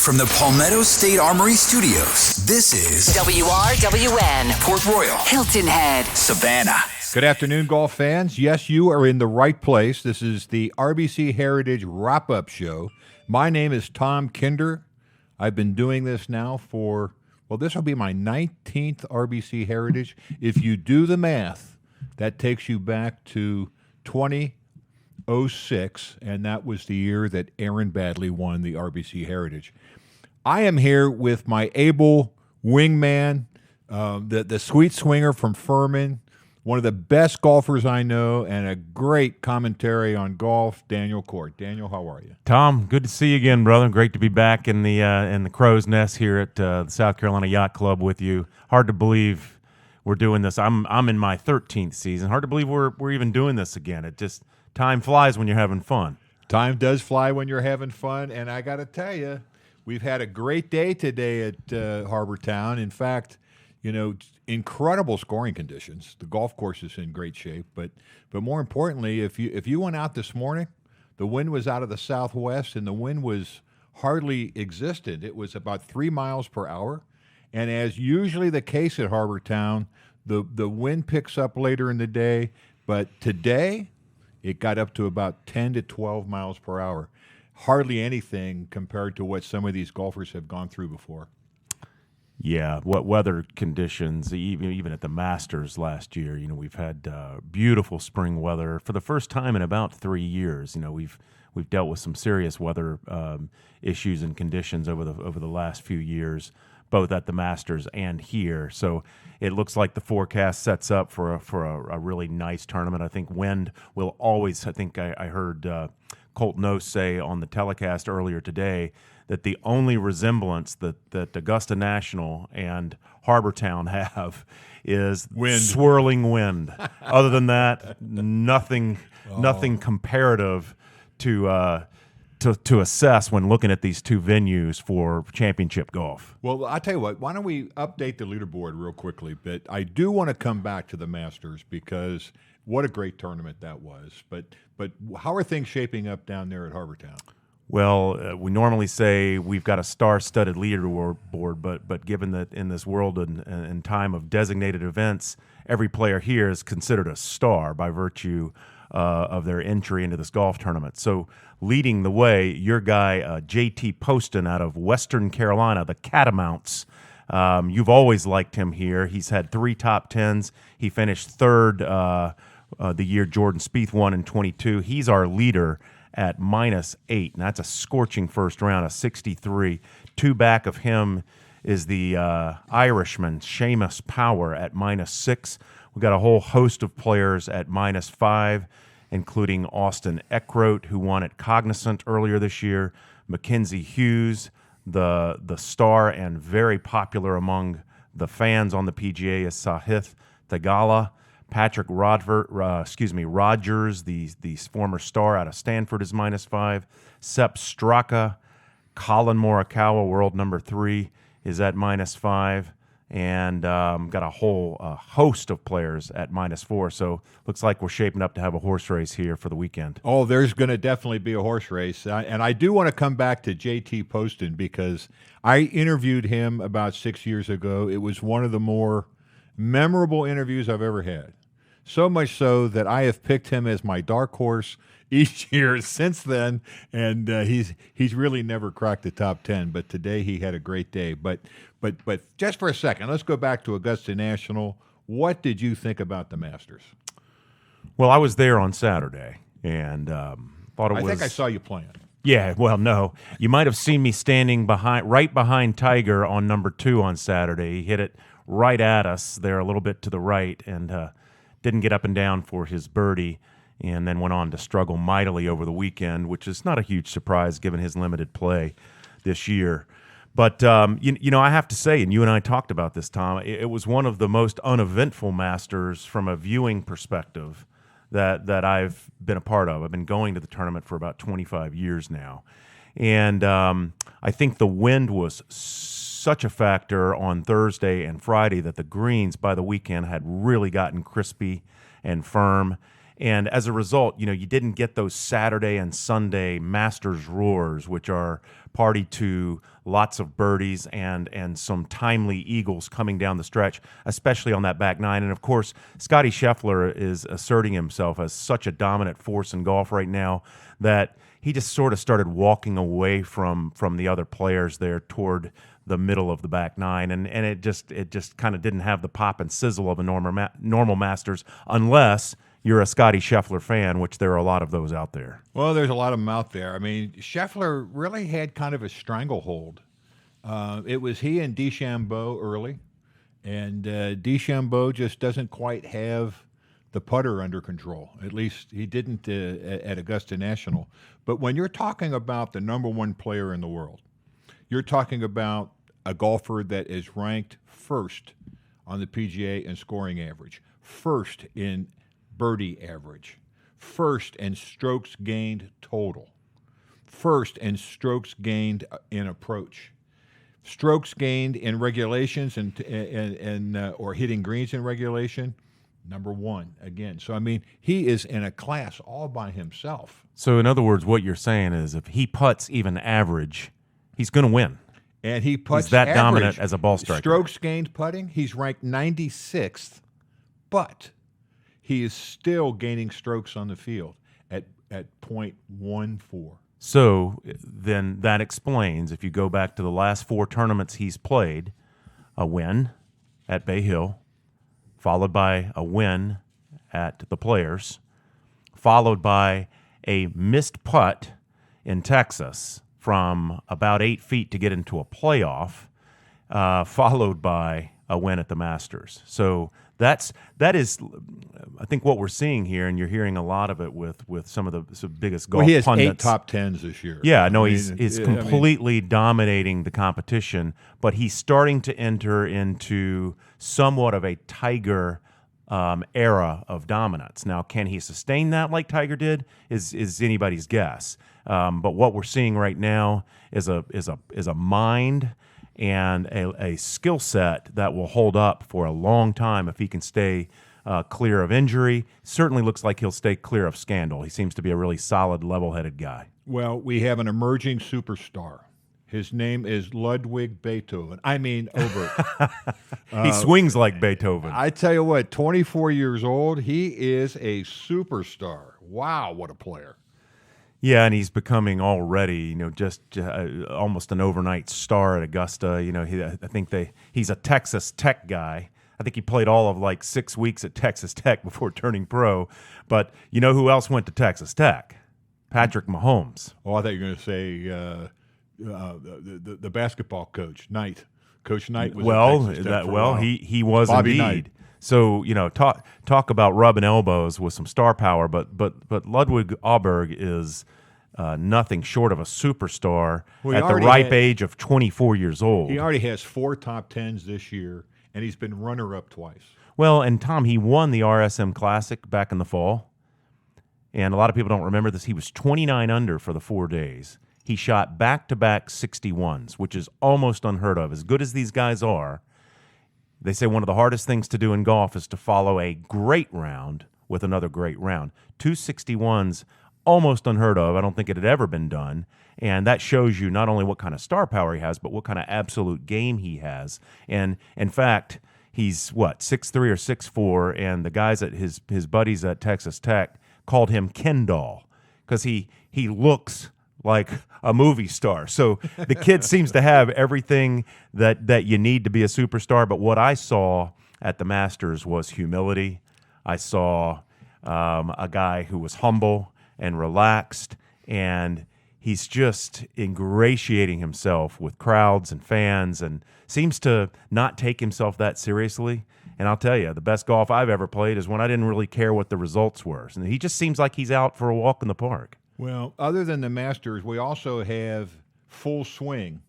From the Palmetto State Armory Studios, this is WRWN, Port Royal, Hilton Head, Savannah. Good afternoon, golf fans. Yes, you are in the right place. This is the RBC Heritage Wrap-Up Show. My name is Tom Kinder. I've been doing this now for, this will be my 19th RBC Heritage. If you do the math, that takes you back to 2006, and that was the year that Aaron Badley won the RBC Heritage. I am here with my able wingman, the sweet swinger from Furman, one of the best golfers I know, and a great commentary on golf, Daniel Cort. Daniel, how are you? Tom, good to see you again, brother. Great to be back in the crow's nest here at the South Carolina Yacht Club with you. Hard to believe we're doing this. I'm in my 13th season. Hard to believe we're even doing this again. It just time flies when you're having fun. Time does fly when you're having fun, and I got to tell you, we've had a great day today at Harbortown. In fact, incredible scoring conditions. The golf course is in great shape, but more importantly, if you went out this morning, the wind was out of the southwest, and the wind was hardly existent. It was about 3 miles per hour, and as usually the case at Harbortown, the wind picks up later in the day, but today it got up to about 10 to 12 miles per hour. Hardly anything compared to what some of these golfers have gone through before. Yeah, what weather conditions, even at the Masters last year, we've had beautiful spring weather for the first time in about 3 years. We've dealt with some serious weather issues and conditions over the last few years, both at the Masters and here. So it looks like the forecast sets up for a really nice tournament. I think wind will always, I heard Colt Nose say on the telecast earlier today that the only resemblance that Augusta National and Harbortown have is wind. Swirling wind. Other than that, nothing comparative to assess when looking at these two venues for championship golf. Well, I'll tell you what, why don't we update the leaderboard real quickly, but I do want to come back to the Masters because what a great tournament that was. But how are things shaping up down there at Harbortown? Well, we normally say we've got a star-studded leaderboard, but given that in this world and time of designated events, every player here is considered a star by virtue of their entry into this golf tournament. So leading the way, your guy, J.T. Poston out of Western Carolina, the Catamounts. You've always liked him here. He's had 3 top tens. He finished third the year Jordan Spieth won in 22. He's our leader at -8, and that's a scorching first round, a 63. 2 back of him is the Irishman, Seamus Power, at -6. We've got a whole host of players at -5, including Austin Eckroat, who won at Cognizant earlier this year, Mackenzie Hughes, the star and very popular among the fans on the PGA is Sahith Theegala. Patrick Rogers, the former star out of Stanford, is -5. Sepp Straka, Colin Morikawa, world number 3, is at -5. And got a whole host of players at -4. So looks like we're shaping up to have a horse race here for the weekend. Oh, there's going to definitely be a horse race. And I do want to come back to J.T. Poston because I interviewed him about 6 years ago. It was one of the more memorable interviews I've ever had. So much so that I have picked him as my dark horse each year since then, and he's really never cracked the top 10. But today he had a great day. But just for a second, let's go back to Augusta National. What did you think about the Masters? Well, I was there on Saturday and thought it was. I think I saw you playing. Yeah, well, no, you might have seen me standing right behind Tiger on number 2 on Saturday. He hit it right at us there, a little bit to the right, and didn't get up and down for his birdie, and then went on to struggle mightily over the weekend, which is not a huge surprise given his limited play this year. But, I have to say, and you and I talked about this, Tom, it was one of the most uneventful Masters from a viewing perspective that I've been a part of. I've been going to the tournament for about 25 years now. And I think the wind was such a factor on Thursday and Friday that the greens by the weekend had really gotten crispy and firm. And as a result, you didn't get those Saturday and Sunday Masters roars, which are party to lots of birdies and some timely eagles coming down the stretch, especially on that back nine. And of course, Scotty Scheffler is asserting himself as such a dominant force in golf right now that he just sort of started walking away from the other players there toward the middle of the back nine, and it just kind of didn't have the pop and sizzle of a normal Masters, unless you're a Scotty Scheffler fan, which there are a lot of those out there. Well, there's a lot of them out there. I mean, Scheffler really had kind of a stranglehold. It was he and DeChambeau early, and DeChambeau just doesn't quite have the putter under control. At least he didn't at Augusta National. But when you're talking about the number one player in the world, you're talking about a golfer that is ranked first on the PGA in scoring average, first in birdie average, first in strokes gained total, first in strokes gained in approach, strokes gained in regulations and or hitting greens in regulation, number one again. So I mean, he is in a class all by himself. So in other words, what you're saying is if he putts even average, he's going to win. And he putts he's that average. Dominant as a ball striker. Strokes gained putting, he's ranked 96th, but he is still gaining strokes on the field at .14. So then that explains, if you go back to the last four tournaments he's played, a win at Bay Hill, followed by a win at the Players, followed by a missed putt in Texas from about 8 feet to get into a playoff, followed by a win at the Masters. So that is, I think, what we're seeing here, and you're hearing a lot of it with some of the biggest golf he has pundits. 8 top tens this year. Yeah, no, he's completely dominating the competition, but he's starting to enter into somewhat of a Tiger era of dominance. Now, can he sustain that like Tiger did? Is anybody's guess. But what we're seeing right now is a mind and a skill set that will hold up for a long time if he can stay clear of injury. Certainly looks like he'll stay clear of scandal. He seems to be a really solid, level-headed guy. Well, we have an emerging superstar. His name is Ludwig Beethoven. I mean, Obert. He swings like Beethoven. I tell you what, 24 years old, he is a superstar. Wow, what a player. Yeah, and he's becoming already, just almost an overnight star at Augusta. I think he's a Texas Tech guy. I think he played all of like 6 weeks at Texas Tech before turning pro. But you know who else went to Texas Tech? Patrick Mahomes. Oh, I thought you were going to say the basketball coach, Knight. Coach Knight was at Texas Tech for a while. he was Bobby indeed. Knight. So talk about rubbing elbows with some star power, but Ludwig Auberg is nothing short of a superstar at the ripe age of 24 years old. He already has 4 top tens this year, and he's been runner-up twice. Well, and Tom, he won the RSM Classic back in the fall, and a lot of people don't remember this. He was 29 under for the 4 days. He shot back-to-back 61s, which is almost unheard of. As good as these guys are, they say one of the hardest things to do in golf is to follow a great round with another great round. 2 61s, almost unheard of. I don't think it had ever been done. And that shows you not only what kind of star power he has, but what kind of absolute game he has. And in fact, he's 6'3" or 6'4", and the guys at his buddies at Texas Tech called him Ken Doll because he looks like a movie star. So the kid seems to have everything that you need to be a superstar. But what I saw at the Masters was humility. I saw a guy who was humble and relaxed, and he's just ingratiating himself with crowds and fans and seems to not take himself that seriously. And I'll tell you, the best golf I've ever played is when I didn't really care what the results were. And he just seems like he's out for a walk in the park. Well, other than the Masters, we also have Full Swing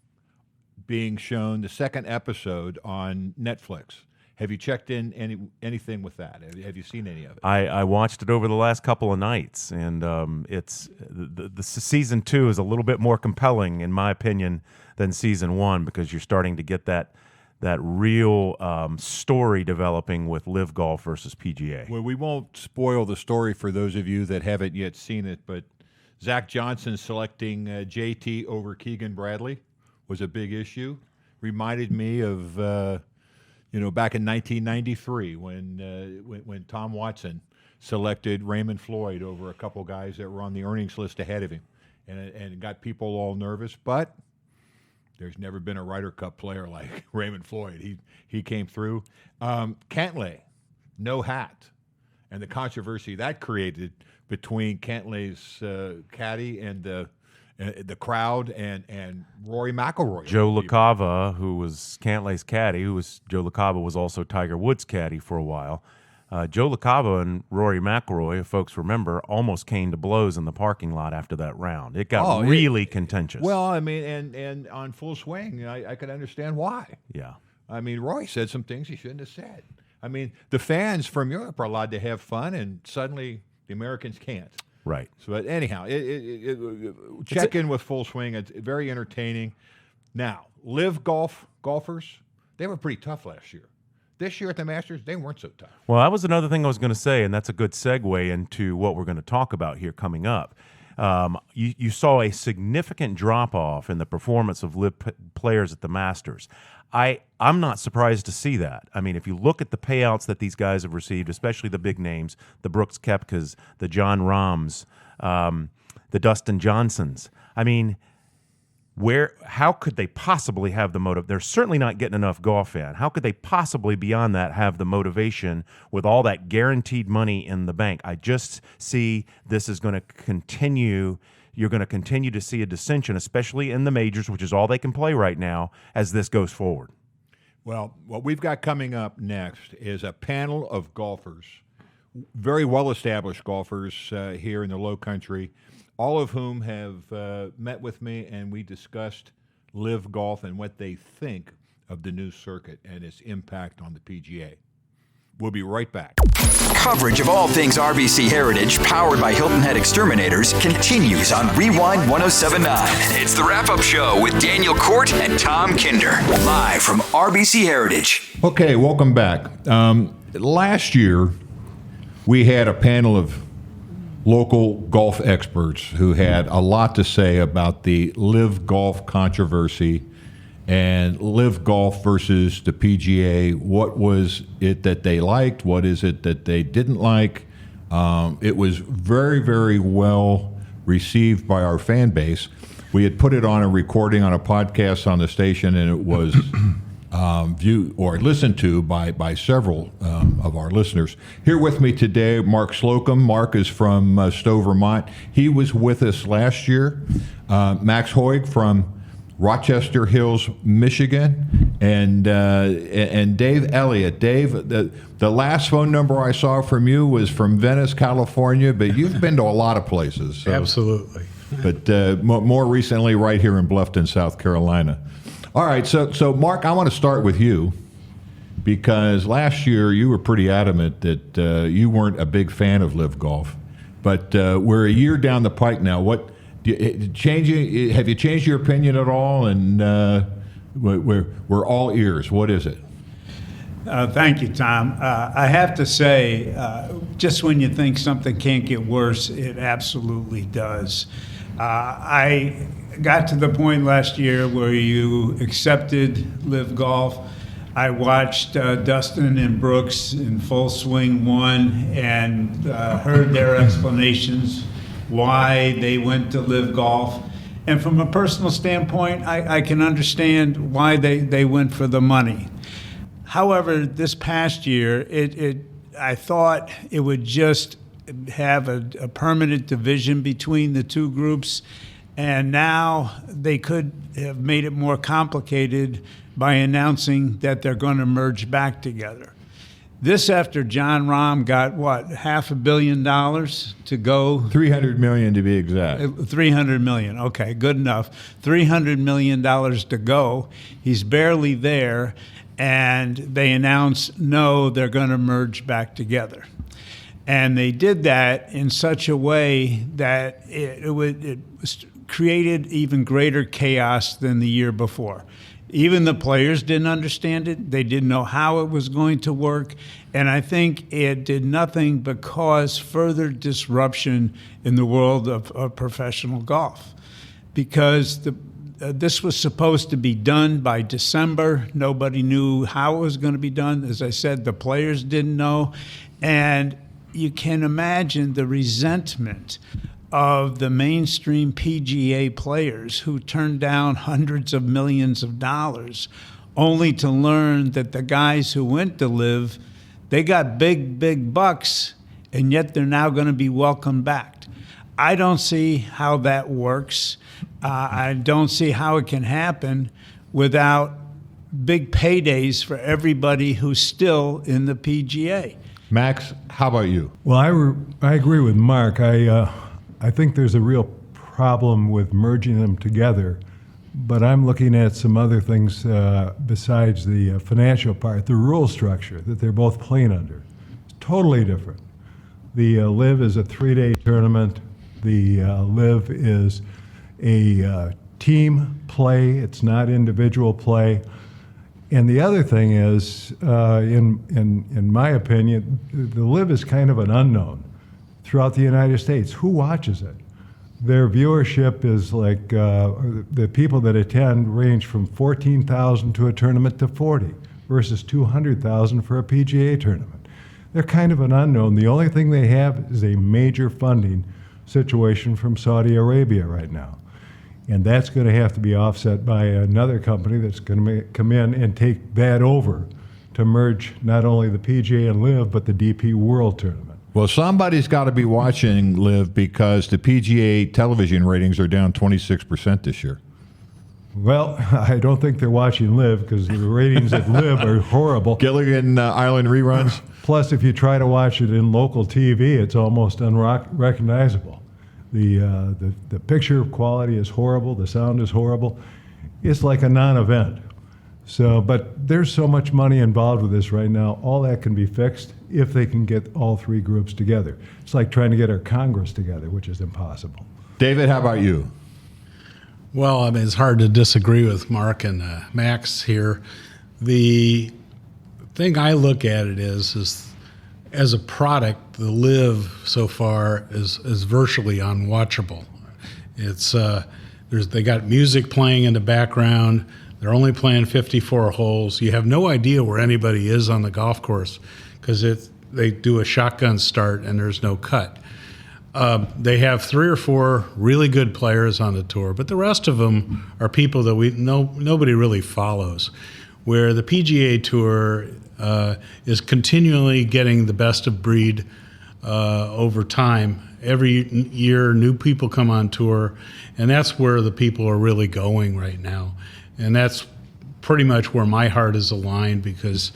being shown, the second episode on Netflix. Have you checked in anything with that? Have you seen any of it? I watched it over the last couple of nights, and it's the season 2 is a little bit more compelling, in my opinion, than season 1 because you're starting to get that real story developing with Live Golf versus PGA. Well, we won't spoil the story for those of you that haven't yet seen it, but Zach Johnson selecting JT over Keegan Bradley was a big issue. Reminded me of back in 1993 when Tom Watson selected Raymond Floyd over a couple guys that were on the earnings list ahead of him, and it got people all nervous. But there's never been a Ryder Cup player like Raymond Floyd. He came through. Cantlay, no hat, and the controversy that created between Cantlay's caddy and the crowd and Rory McIlroy. Joe LaCava, who was Cantlay's caddy, Joe LaCava was also Tiger Woods' caddy for a while. Joe LaCava and Rory McIlroy, if folks remember, almost came to blows in the parking lot after that round. It got really contentious. Well, I mean, and on Full Swing, I could understand why. Yeah. I mean, Roy said some things he shouldn't have said. I mean, the fans from Europe are allowed to have fun, and suddenly the Americans can't. Right. So, but anyhow, check in with Full Swing. It's very entertaining. Now, live golfers, they were pretty tough last year. This year at the Masters, they weren't so tough. Well, that was another thing I was going to say, and that's a good segue into what we're going to talk about here coming up. You saw a significant drop-off in the performance of live players at the Masters. I'm not surprised to see that. I mean, if you look at the payouts that these guys have received, especially the big names, the Brooks Koepkas, the John Rahms, the Dustin Johnsons, I mean, how could they possibly have the motive? They're certainly not getting enough golf in. How could they possibly, beyond that, have the motivation with all that guaranteed money in the bank? I just see this is going to continue. You're going to continue to see a dissension, especially in the majors, which is all they can play right now, as this goes forward. Well, what we've got coming up next is a panel of golfers, very well-established golfers here in the Low Country, all of whom have met with me, and we discussed live golf and what they think of the new circuit and its impact on the PGA. We'll be right back. Coverage of all things RBC Heritage, powered by Hilton Head Exterminators, continues on Rewind 107.9. It's the wrap-up show with Daniel Cort and Tom Kinder, live from RBC Heritage. Okay, welcome back. Last year, we had a panel of local golf experts who had a lot to say about the live golf controversy and live golf versus the PGA. What was it that they liked? What is it that they didn't like? It was very, very well received by our fan base. We had put it on a recording on a podcast on the station, and it was viewed or listened to by several of our listeners. Here with me today, Mark Slocum. Mark is from Stowe, Vermont. He was with us last year. Max Hoig from Rochester Hills, Michigan, and Dave Elliott. Dave, the last phone number I saw from you was from Venice, California, but you've been to a lot of places. So. Absolutely. But more recently, right here in Bluffton, South Carolina. All right, so Mark, I want to start with you because last year you were pretty adamant that you weren't a big fan of live golf, but we're a year down the pike now. Have you changed your opinion at all? And we're all ears. What is it? Thank you, Tom. I have to say, just when you think something can't get worse, it absolutely does. I got to the point last year where you accepted live golf. I watched Dustin and Brooks in Full Swing 1 and heard their explanations why they went to live golf. And from a personal standpoint, I can understand why they went for the money. However, this past year, I thought it would just have a permanent division between the two groups, and now they could have made it more complicated by announcing that they're going to merge back together. This after John Rahm got, $500 million to go? $300 million to be exact. $300 million. Okay, good enough. $300 million to go. He's barely there, and they announced, no, they're going to merge back together. And they did that in such a way that it created even greater chaos than the year before. Even the players didn't understand it. They didn't know how it was going to work. And I think it did nothing but cause further disruption in the world of professional golf. Because this was supposed to be done by December. Nobody knew how it was going to be done. As I said, the players didn't know. And you can imagine the resentment of the mainstream PGA players who turned down hundreds of millions of dollars only to learn that the guys who went to LIV, they got big bucks, and yet they're now going to be welcomed back. I don't see how that works. I don't see how it can happen without big paydays for everybody who's still in the PGA. Max, how about you? Well, I agree with Mark. I think there's a real problem with merging them together, but I'm looking at some other things besides the financial part. The rule structure that they're both playing under is totally different. The LIV is a 3-day tournament. The LIV is a team play. It's not individual play. And the other thing is, in my opinion, the LIV is kind of an unknown throughout the United States. Who watches it? Their viewership is like, the people that attend range from 14,000 to a tournament to 40 versus 200,000 for a PGA tournament. They're kind of an unknown. The only thing they have is a major funding situation from Saudi Arabia right now. And that's going to have to be offset by another company that's going to come in and take that over to merge not only the PGA and LIV, but the DP World Tournament. Well, somebody's got to be watching LIV because the PGA television ratings are down 26% this year. Well, I don't think they're watching LIV because the ratings at LIV are horrible. Gilligan Island reruns. Plus, if you try to watch it in local TV, it's almost unrecognizable. The picture quality is horrible. The sound is horrible. It's like a non-event. So, but there's so much money involved with this right now. All that can be fixed if they can get all three groups together. It's like trying to get our Congress together, which is impossible. David, how about you? Well, I mean, it's hard to disagree with Mark and Max here. The thing I look at it is as a product, the LIV so far is virtually unwatchable. It's they got music playing in the background. They're only playing 54 holes. You have no idea where anybody is on the golf course because they do a shotgun start and there's no cut. They have 3 or 4 really good players on the tour, but the rest of them are people that nobody really follows. Where the PGA Tour is continually getting the best of breed over time. Every year, new people come on tour, and that's where the people are really going right now. And that's pretty much where my heart is aligned because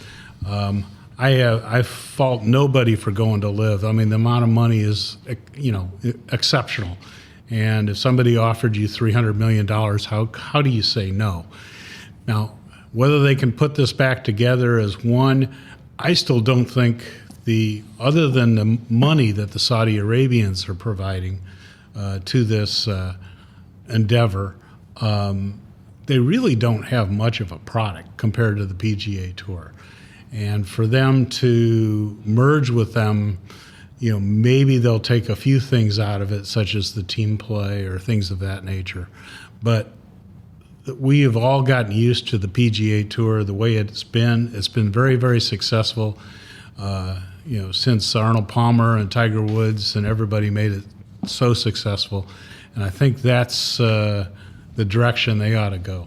I fault nobody for going to LIV. I mean, the amount of money is, exceptional. And if somebody offered you $300 million, how do you say no? Now, whether they can put this back together as one, I still don't think other than the money that the Saudi Arabians are providing to this endeavor, they really don't have much of a product compared to the PGA Tour. And for them to merge with them, maybe they'll take a few things out of it, such as the team play or things of that nature. But we have all gotten used to the PGA Tour, the way it's been. It's been very, very successful, since Arnold Palmer and Tiger Woods and everybody made it so successful. And I think that's the direction they ought to go.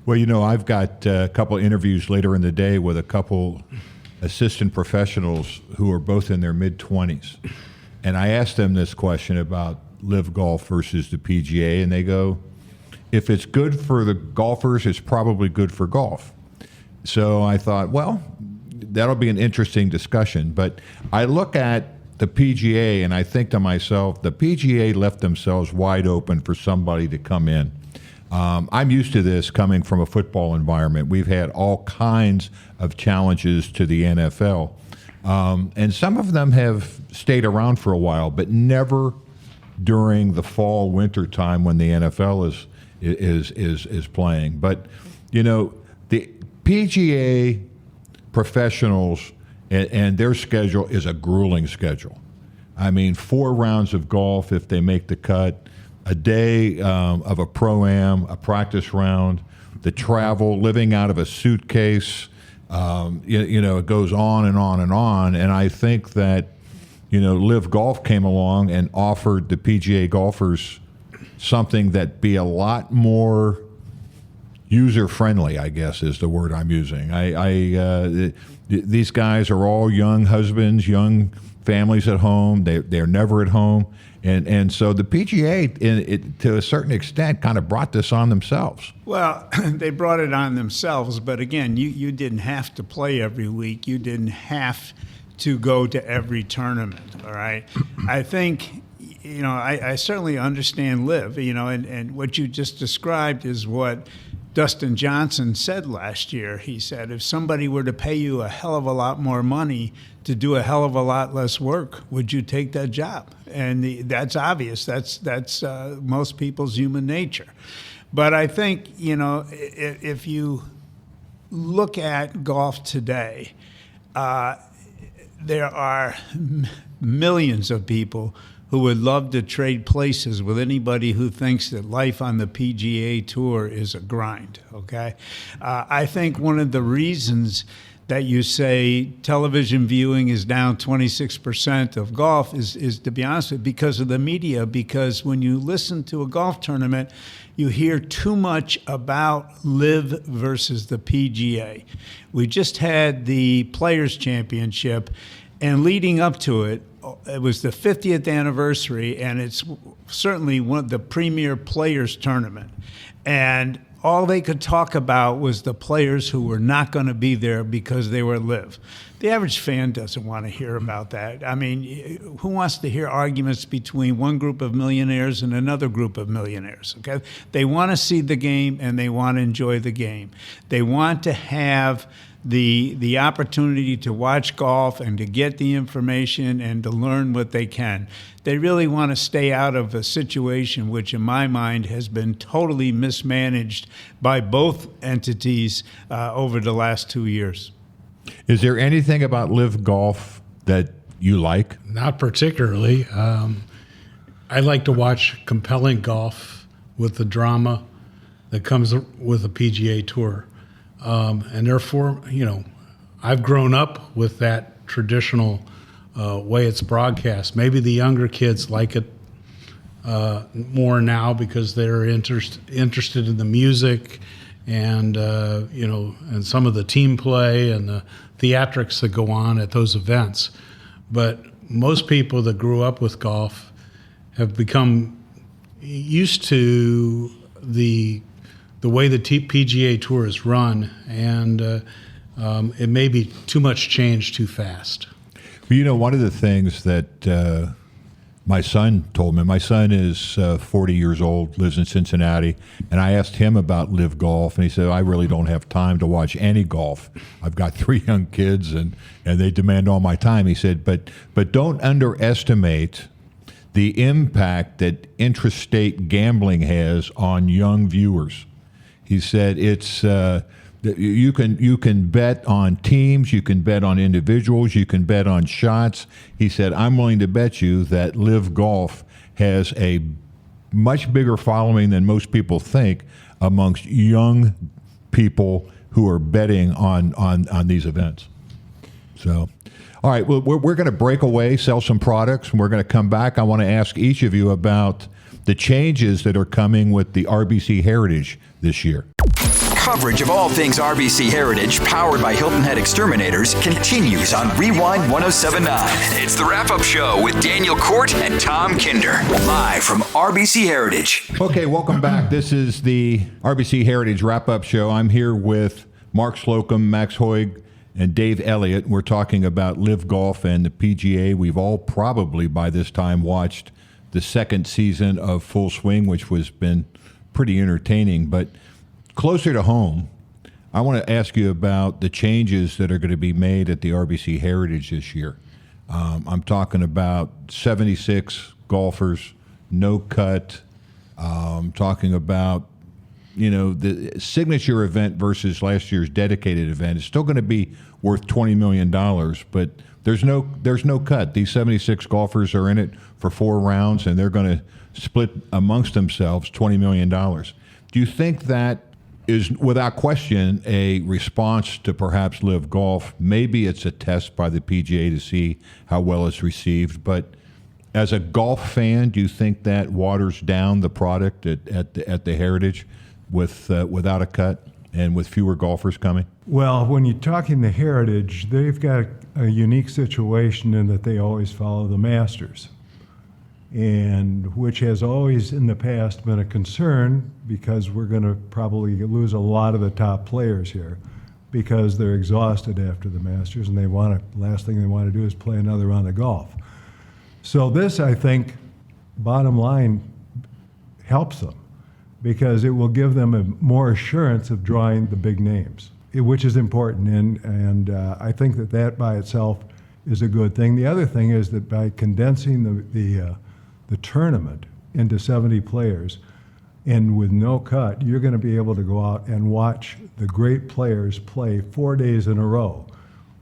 Well, I've got a couple interviews later in the day with a couple assistant professionals who are both in their mid-20s. And I asked them this question about LIV golf versus the PGA, and they go, if it's good for the golfers, it's probably good for golf. So I thought, well, that'll be an interesting discussion. But I look at the PGA and I think to myself, the PGA left themselves wide open for somebody to come in. I'm used to this coming from a football environment. We've had all kinds of challenges to the NFL. And some of them have stayed around for a while, but never during the fall winter time when the NFL is playing. But the PGA professionals and their schedule is a grueling schedule. I mean, 4 rounds of golf if they make the cut, a day of a pro-am, a practice round, the travel, living out of a suitcase. It goes on and on and on. And I think that, Live Golf came along and offered the PGA golfers something that be a lot more user-friendly, I guess is the word I'm using. These guys are all young husbands, young families at home. They're never at home. And so the PGA, to a certain extent, kind of brought this on themselves. Well, they brought it on themselves, but again, you didn't have to play every week. You didn't have to go to every tournament, all right? I think, I certainly understand Liv, and what you just described is what Dustin Johnson said last year. He said, if somebody were to pay you a hell of a lot more money to do a hell of a lot less work, would you take that job? And that's obvious. That's most people's human nature. But I think, if you look at golf today, there are millions of people who would love to trade places with anybody who thinks that life on the PGA Tour is a grind, okay? I think one of the reasons that you say television viewing is down 26% of golf is, to be honest with you, because of the media. Because when you listen to a golf tournament, you hear too much about Liv versus the PGA. We just had the Players Championship, and leading up to it, it was the 50th anniversary, and it's certainly one of the premier players tournament. And all they could talk about was the players who were not going to be there because they were Liv. The average fan doesn't want to hear about that. I mean, who wants to hear arguments between one group of millionaires and another group of millionaires? Okay, they want to see the game and they want to enjoy the game. They want to have the opportunity to watch golf and to get the information and to learn what they can. They really want to stay out of a situation which, in my mind, has been totally mismanaged by both entities over the last 2 years. Is there anything about Live Golf that you like? Not particularly. I like to watch compelling golf with the drama that comes with the PGA Tour. And therefore, I've grown up with that traditional way it's broadcast. Maybe the younger kids like it more now because they're interested in the music and and some of the team play and the theatrics that go on at those events. But most people that grew up with golf have become used to the way the PGA Tour is run, and it may be too much change too fast. Well, one of the things that my son told me, my son is 40 years old, lives in Cincinnati, and I asked him about Live Golf, and he said, I really don't have time to watch any golf. I've got 3 young kids, and they demand all my time. He said, but don't underestimate the impact that interstate gambling has on young viewers. He said it's you can bet on teams, you can bet on individuals, you can bet on shots. He said, I'm willing to bet you that Live Golf has a much bigger following than most people think amongst young people who are betting on these events. So, all right, well, we're going to break away, sell some products, and we're going to come back. I want to ask each of you about the changes that are coming with the RBC Heritage this year. Coverage of all things RBC Heritage, powered by Hilton Head Exterminators, continues on Rewind 1079. It's the wrap-up show with Daniel Cort and Tom Kinder, live from RBC Heritage. Okay, welcome back. This is the RBC Heritage wrap-up show. I'm here with Mark Slocum, Max Hoig, and Dave Elliott. We're talking about Live Golf and the PGA. We've all probably by this time watched the second season of Full Swing, which was been pretty entertaining. But closer to home, I want to ask you about the changes that are going to be made at the RBC Heritage this year. I'm talking about 76 golfers no cut, talking about, the signature event versus last year's dedicated event is still going to be worth $20 million, but there's no cut. These 76 golfers are in it for 4 rounds, and they're going to split amongst themselves $20 million. Do you think that is, without question, a response to perhaps Live Golf? Maybe it's a test by the PGA to see how well it's received, but as a golf fan, do you think that waters down the product at the Heritage without a cut and with fewer golfers coming? Well, when you're talking the Heritage, they've got a unique situation in that they always follow the Masters, and which has always in the past been a concern because we're going to probably lose a lot of the top players here because they're exhausted after the Masters and last thing they want to do is play another round of golf. So this, I think, bottom line, helps them because it will give them more assurance of drawing the big names, which is important. And I think that by itself is a good thing. The other thing is that by condensing the tournament into 70 players and with no cut, you're going to be able to go out and watch the great players play 4 days in a row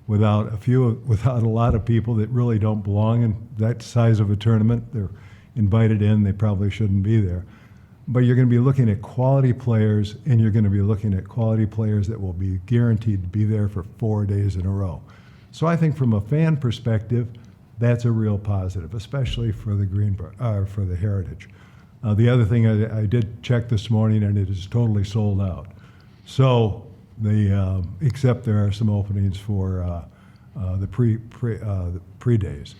without a lot of people that really don't belong in that size of a tournament. They're invited in, they probably shouldn't be there. But you're going to be looking at quality players, and you're going to be looking at quality players that will be guaranteed to be there for 4 days in a row. So I think from a fan perspective, that's a real positive, especially for the Heritage. The other thing I did check this morning, and it is totally sold out. So except there are some openings for the pre days.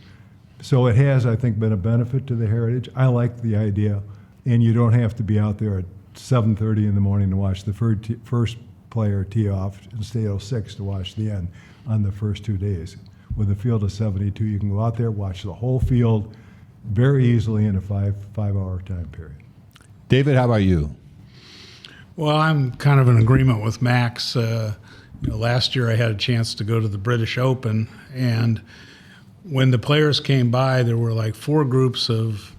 So it has, I think, been a benefit to the Heritage. I like the idea, and you don't have to be out there at 7:30 in the morning to watch the first player tee off and stay till 6 to watch the end on the first 2 days. With a field of 72, you can go out there, watch the whole field very easily in a five-hour time period. David, how about you? Well, I'm kind of in agreement with Max. Last year I had a chance to go to the British Open, and when the players came by, there were like 4 groups of,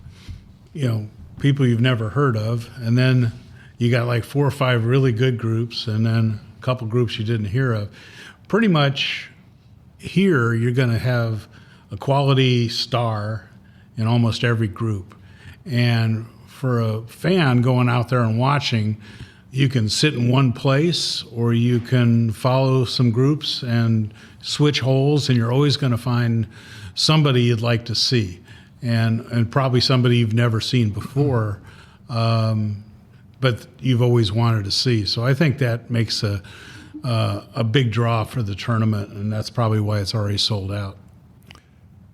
people you've never heard of, and then you got like 4 or 5 really good groups, and then a couple groups you didn't hear of. Pretty much here you're going to have a quality star in almost every group. And for a fan going out there and watching, you can sit in one place or you can follow some groups and switch holes, and you're always going to find somebody you'd like to see, and probably somebody you've never seen before, but you've always wanted to see. So I think that makes a big draw for the tournament, and that's probably why it's already sold out.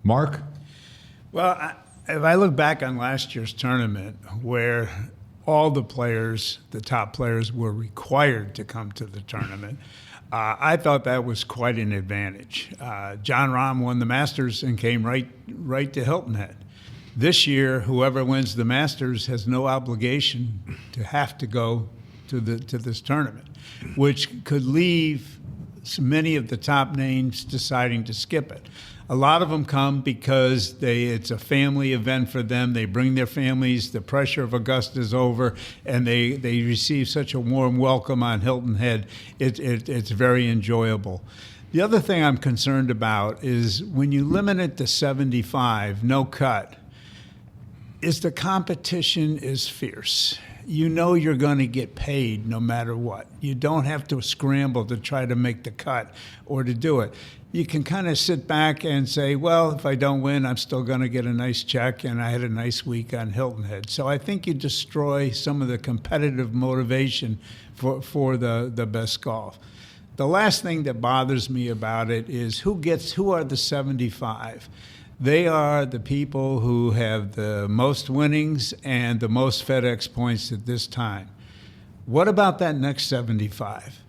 Mark? Well, if I look back on last year's tournament where all the players, the top players, were required to come to the tournament, I thought that was quite an advantage. John Rahm won the Masters and came right to Hilton Head. This year, whoever wins the Masters has no obligation to have to go to this tournament, which could leave many of the top names deciding to skip it. A lot of them come because it's a family event for them. They bring their families. The pressure of Augusta is over, and they receive such a warm welcome on Hilton Head. It's very enjoyable. The other thing I'm concerned about is when you limit it to 75, no cut, is the competition is fierce. You know you're going to get paid no matter what. You don't have to scramble to try to make the cut or to do it. You can kind of sit back and say, well, if I don't win, I'm still going to get a nice check, and I had a nice week on Hilton Head. So I think you destroy some of the competitive motivation for the best golf. The last thing that bothers me about it is who are the 75? They are the people who have the most winnings and the most FedEx points at this time. What about that next 75?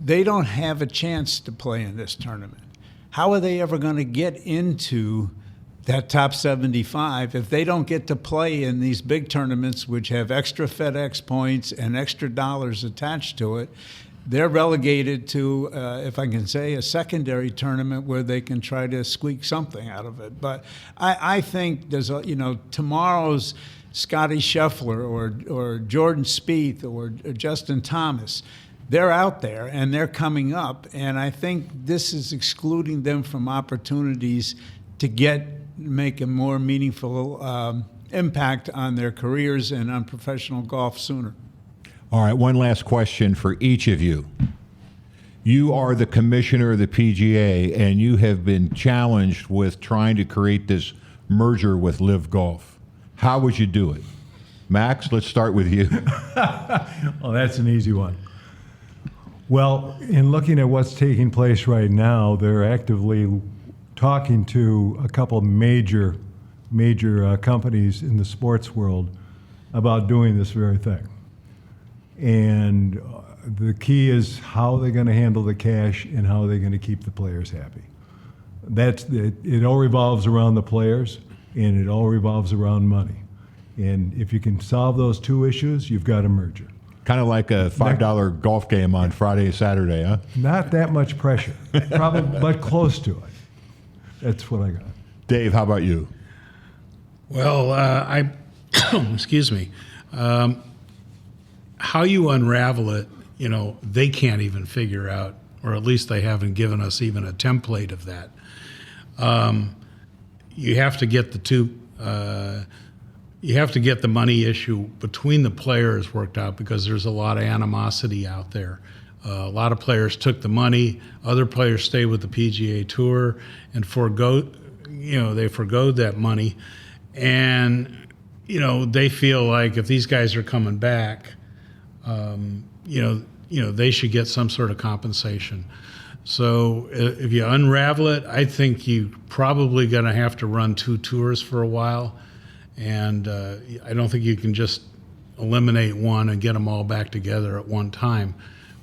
They don't have a chance to play in this tournament. How are they ever going to get into that top 75 if they don't get to play in these big tournaments which have extra FedEx points and extra dollars attached to it? they're relegated to, if I can say, a secondary tournament where they can try to squeak something out of it. But I think there's tomorrow's Scotty Scheffler or Jordan Spieth or Justin Thomas. They're out there and they're coming up, and I think this is excluding them from opportunities to make a more meaningful impact on their careers and on professional golf sooner. All right, one last question for each of you. You are the commissioner of the PGA, and you have been challenged with trying to create this merger with Live Golf. How would you do it? Max, let's start with you. Well, that's an easy one. Well, in looking at what's taking place right now, they're actively talking to a couple major companies in the sports world about doing this very thing. And the key is how they're going to handle the cash and how they're going to keep the players happy. It all revolves around the players, and it all revolves around money. And if you can solve those two issues, you've got a merger. Kind of like a $5 golf game on Friday and Saturday, huh? Not that much pressure, probably, but close to it. That's what I got. Dave, how about you? Well, excuse me. How you unravel it, they can't even figure out, or at least they haven't given us even a template of that. You have to get the money issue between the players worked out, because there's a lot of animosity out there. A lot of players took the money, other players stayed with the PGA Tour and they forgoed that money. And, they feel like if these guys are coming back, they should get some sort of compensation. So if you unravel it, I think you're probably going to have to run 2 tours for a while. And I don't think you can just eliminate one and get them all back together at one time.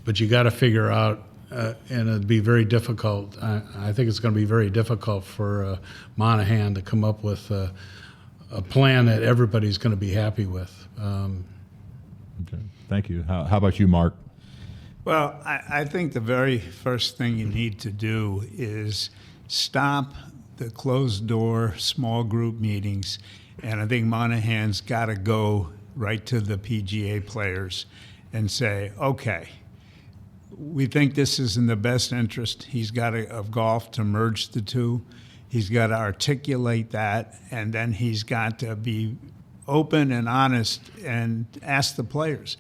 But you got to figure out, and it'd be very difficult. I think it's going to be very difficult for Monahan to come up with a plan that everybody's going to be happy with. Okay. Thank you. How about you, Mark? Well, I think the very first thing you need to do is stop the closed-door small group meetings. And I think Monahan's got to go right to the PGA players and say, okay, we think this is in the best interest of golf to merge the two. He's got to articulate that, and then he's got to be open and honest and ask the players,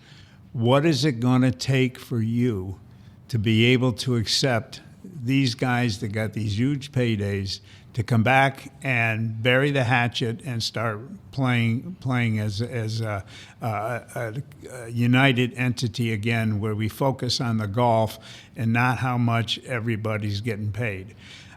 what is it going to take for you to be able to accept these guys that got these huge paydays to come back and bury the hatchet and start playing as a united entity again, where we focus on the golf and not how much everybody's getting paid.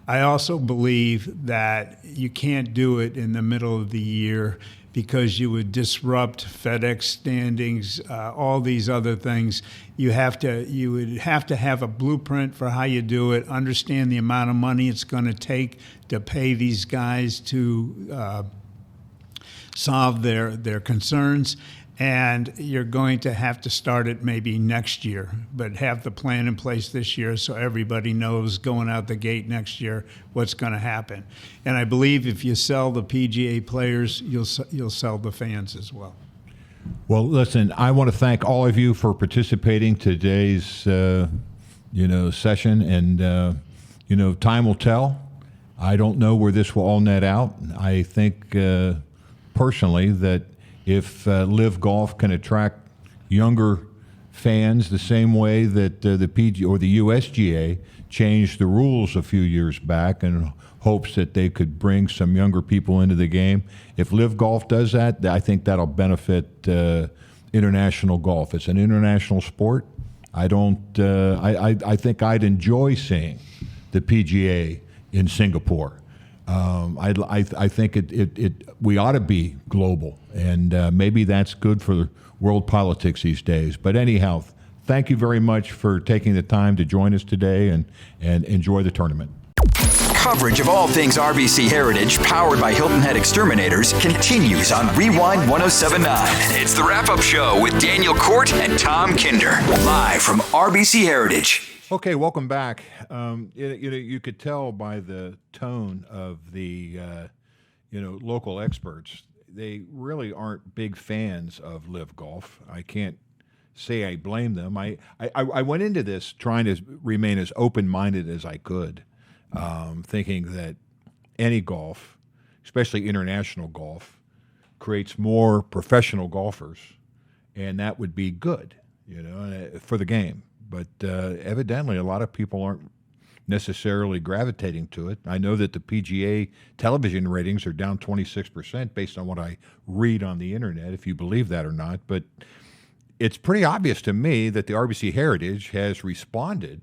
I also believe that you can't do it in the middle of the year, because you would disrupt FedEx standings, all these other things. You would have to have a blueprint for how you do it, understand the amount of money it's going to take to pay these guys to solve their concerns. And you're going to have to start it maybe next year, but have the plan in place this year so everybody knows going out the gate next year what's going to happen. And I believe if you sell the PGA players, you'll sell the fans as well. Well, listen, I want to thank all of you for participating today's session, and time will tell. I don't know where this will all net out. I think personally that if Live Golf can attract younger fans the same way that the PGA or the USGA changed the rules a few years back in hopes that they could bring some younger people into the game, if Live Golf does that, I think that'll benefit international golf. It's an international sport. I think I'd enjoy seeing the PGA in Singapore. I think we ought to be global, and maybe that's good for world politics these days. But anyhow, thank you very much for taking the time to join us today, and enjoy the tournament. Coverage of all things RBC Heritage, powered by Hilton Head Exterminators, continues on Rewind 1079. It's the wrap-up show with Daniel Cort and Tom Kinder, live from RBC Heritage. Okay, welcome back. You could tell by the tone of the local experts, they really aren't big fans of Live Golf. I can't say I blame them. I went into this trying to remain as open-minded as I could, thinking that any golf, especially international golf, creates more professional golfers, and that would be good, for the game. But evidently, a lot of people aren't necessarily gravitating to it. I know that the PGA television ratings are down 26% based on what I read on the internet, if you believe that or not. But it's pretty obvious to me that the RBC Heritage has responded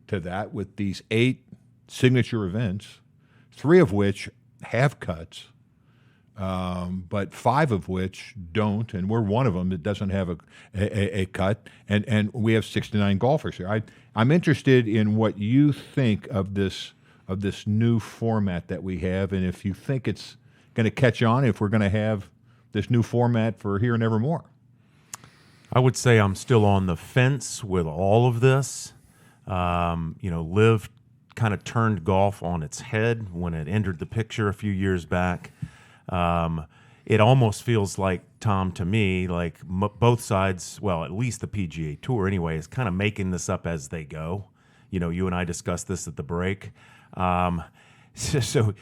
to that with these 8 signature events, 3 of which have cuts, but 5 of which don't, and we're one of them that doesn't have a cut, and we have 69 golfers here. I'm interested in what you think of this new format that we have, and if you think it's going to catch on, if we're going to have this new format for here and evermore. I would say I'm still on the fence with all of this. Liv kind of turned golf on its head when it entered the picture a few years back. It almost feels like, Tom, to me, like both sides, well, at least the PGA Tour anyway, is kind of making this up as they go. You and I discussed this at the break. So,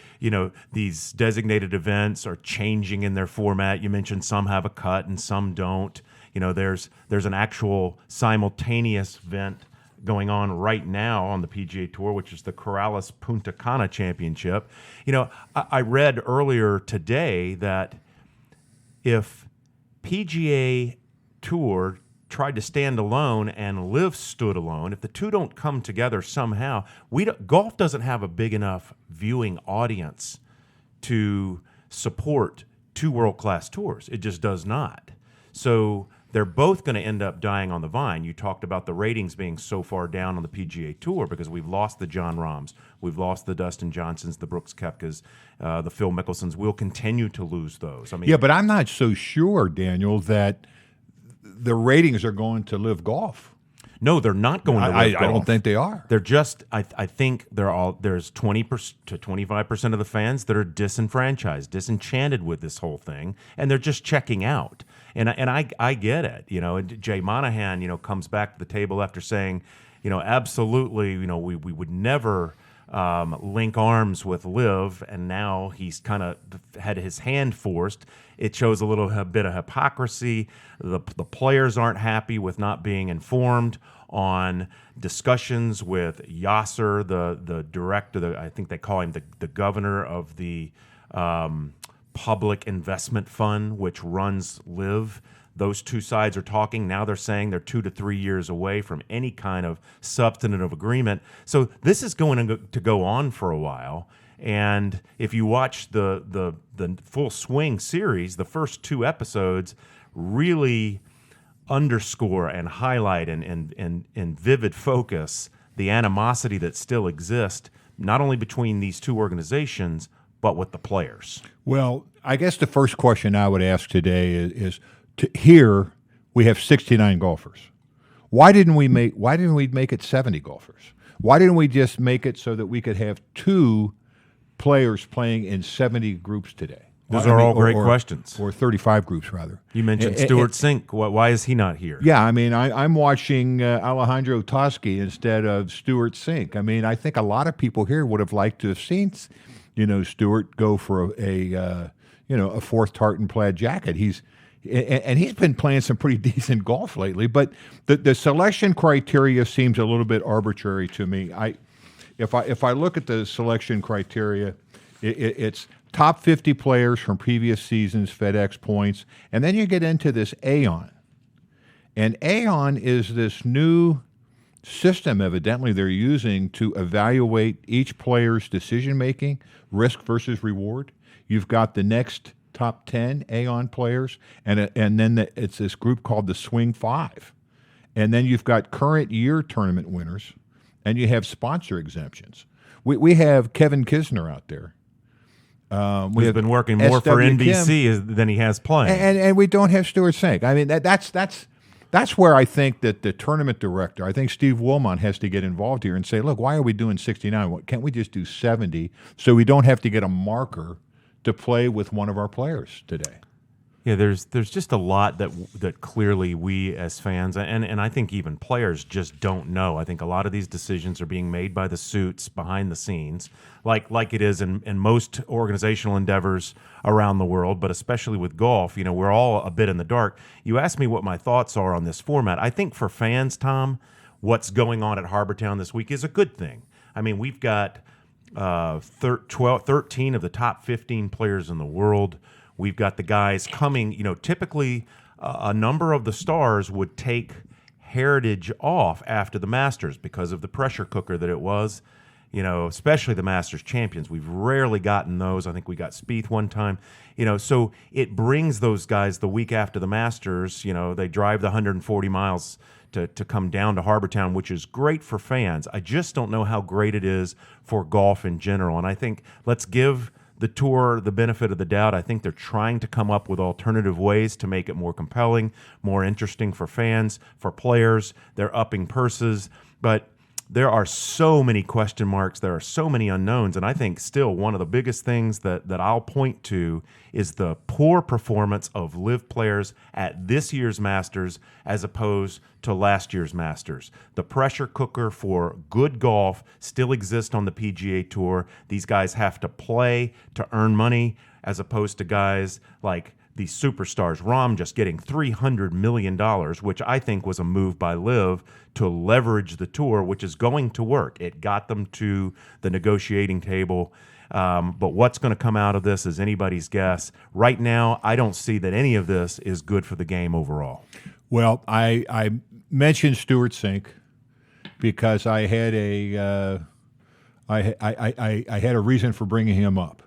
these designated events are changing in their format. You mentioned some have a cut and some don't. There's an actual simultaneous event going on right now on the PGA Tour, which is the Corrales Punta Cana Championship. I read earlier today that if PGA Tour tried to stand alone and Liv stood alone, if the two don't come together somehow, golf doesn't have a big enough viewing audience to support 2 world-class tours. It just does not. So they're both going to end up dying on the vine. You talked about the ratings being so far down on the PGA Tour because we've lost the Jon Rahms, we've lost the Dustin Johnsons, the Brooks Koepkas, the Phil Mickelsons. We'll continue to lose those. Yeah, but I'm not so sure, Daniel, that the ratings are going to Live Golf. No, they're not going to Live Golf. I don't think they are. They're just. I think there's 20% to 25% of the fans that are disenfranchised, disenchanted with this whole thing, and they're just checking out. And I get it. And Jay Monahan, comes back to the table after saying, absolutely, we would never link arms with Liv, and now he's kind of had his hand forced. It shows a bit of hypocrisy. The players aren't happy with not being informed on discussions with Yasser, the director, I think they call him the governor of the Public Investment Fund, which runs Liv. Those two sides are talking. Now they're saying they're 2 to 3 years away from any kind of substantive agreement. So this is going to go on for a while. And if you watch the Full Swing series, the first 2 episodes really underscore and highlight and vivid focus the animosity that still exists, not only between these 2 organizations, but with the players. Well, I guess the first question I would ask today is here we have 69 golfers. Why didn't we make it 70 golfers? Why didn't we just make it so that we could have 2 players playing in 70 groups today? Those are all great questions. Or 35 groups, rather. You mentioned Stuart Sink. Why is he not here? Yeah, I'm watching Alejandro Toschi instead of Stuart Sink. I think a lot of people here would have liked to have seen, Stuart go for a 4th tartan plaid jacket. He's been playing some pretty decent golf lately, but the selection criteria seems a little bit arbitrary to me. If I look at the selection criteria, it's top 50 players from previous seasons, FedEx points, and then you get into this Aon. And Aon is this new system, evidently, they're using to evaluate each player's decision-making, risk versus reward. You've got the next top 10 Aon players, and then it's this group called the Swing 5. And then you've got current year tournament winners, and you have sponsor exemptions. We have Kevin Kisner out there. We've been working more for NBC than he has playing. And we don't have Stuart Sink. I mean, that's where I think that the tournament director, I think Steve Wilmot has to get involved here and say, look, why are we doing 69? Can't we just do 70 so we don't have to get a marker to play with one of our players today? Yeah, there's just a lot that clearly we as fans and I think even players just don't know. I think a lot of these decisions are being made by the suits behind the scenes, like it is in most organizational endeavors around the world, but especially with golf. You know, we're all a bit in the dark. You asked me what my thoughts are on this format. I think for fans, Tom, what's going on at Harbor Town this week is a good thing. I mean, we've got 13 of the top 15 players in the world. We've got the guys coming, you know, typically a number of the stars would take Heritage off after the Masters because of the pressure cooker that it was, you know, especially the Masters champions. We've rarely gotten those. I think we got Spieth one time, you know, so it brings those guys the week after the Masters. You know, they drive the 140 miles to come down to Harbor Town, which is great for fans. I just don't know how great it is for golf in general. And I think let's give the tour the benefit of the doubt. I think they're trying to come up with alternative ways to make it more compelling, more interesting for fans, for players. They're upping purses, but there are so many question marks. There are so many unknowns, and I think still one of the biggest things that I'll point to is the poor performance of LIV players at this year's Masters as opposed to last year's Masters. The pressure cooker for good golf still exists on the PGA Tour. These guys have to play to earn money as opposed to guys like these superstars. Rahm just getting $300 million, which I think was a move by LIV to leverage the tour, which is going to work. It got them to the negotiating table. But what's going to come out of this is anybody's guess. Right now, I don't see that any of this is good for the game overall. Well, I mentioned Stuart Sink because I had a reason for bringing him up,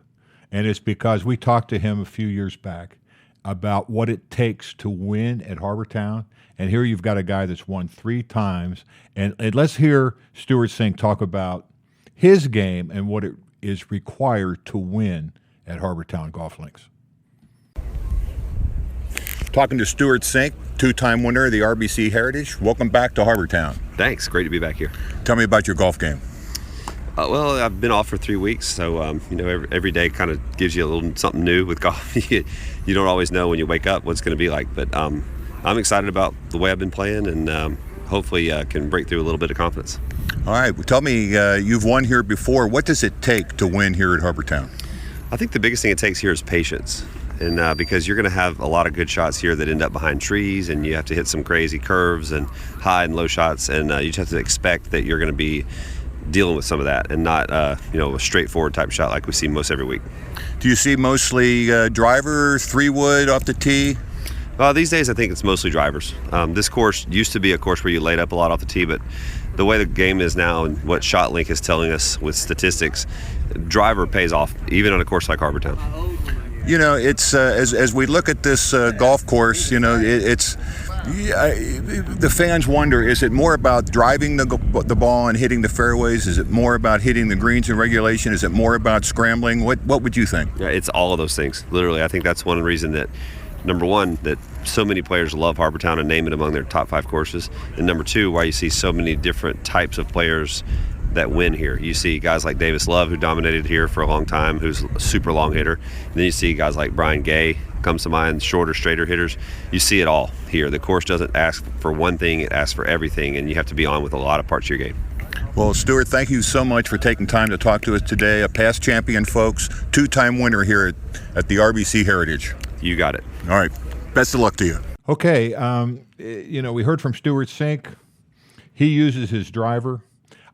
and it's because we talked to him a few years back about what it takes to win at Harbor Town. And here you've got a guy that's won 3 times. And let's hear Stuart Sink talk about his game and what it is required to win at Harbor Town Golf Links. Talking to Stuart Sink, 2-time winner of the RBC Heritage. Welcome back to Harbor Town. Thanks. Great to be back here. Tell me about your golf game. Well, I've been off for 3 weeks, so every day kind of gives you a little something new with golf. You don't always know when you wake up what it's going to be like, but I'm excited about the way I've been playing, and hopefully can break through a little bit of confidence. All right. Well, tell me, you've won here before. What does it take to win here at Harbor Town? I think the biggest thing it takes here is patience, and because you're going to have a lot of good shots here that end up behind trees, and you have to hit some crazy curves and high and low shots, and you just have to expect that you're going to be dealing with some of that and not a straightforward type shot like we see most every week. Do you see mostly drivers, 3-wood off the tee? These days I think it's mostly drivers. This course used to be a course where you laid up a lot off the tee, but the way the game is now and what ShotLink is telling us with statistics, driver pays off even on a course like Harbor Town. You know, it's as we look at this golf course, you know, the fans wonder, is it more about driving the ball and hitting the fairways? Is it more about hitting the greens in regulation? Is it more about scrambling? What would you think? Yeah, it's all of those things. Literally, I think that's one reason that, number one, that so many players love Harbor Town and name it among their top 5 courses. And number 2, why you see so many different types of players that win here. You see guys like Davis Love, who dominated here for a long time, who's a super long hitter. And then you see guys like Brian Gay, comes to mind, shorter, straighter hitters. You see it all here. The course doesn't ask for one thing, it asks for everything, and you have to be on with a lot of parts of your game. Well, Stuart, thank you so much for taking time to talk to us today. A past champion, folks, 2-time winner here at the RBC Heritage. You got it. All right. Best of luck to you. Okay. We heard from Stuart Sink. He uses his driver.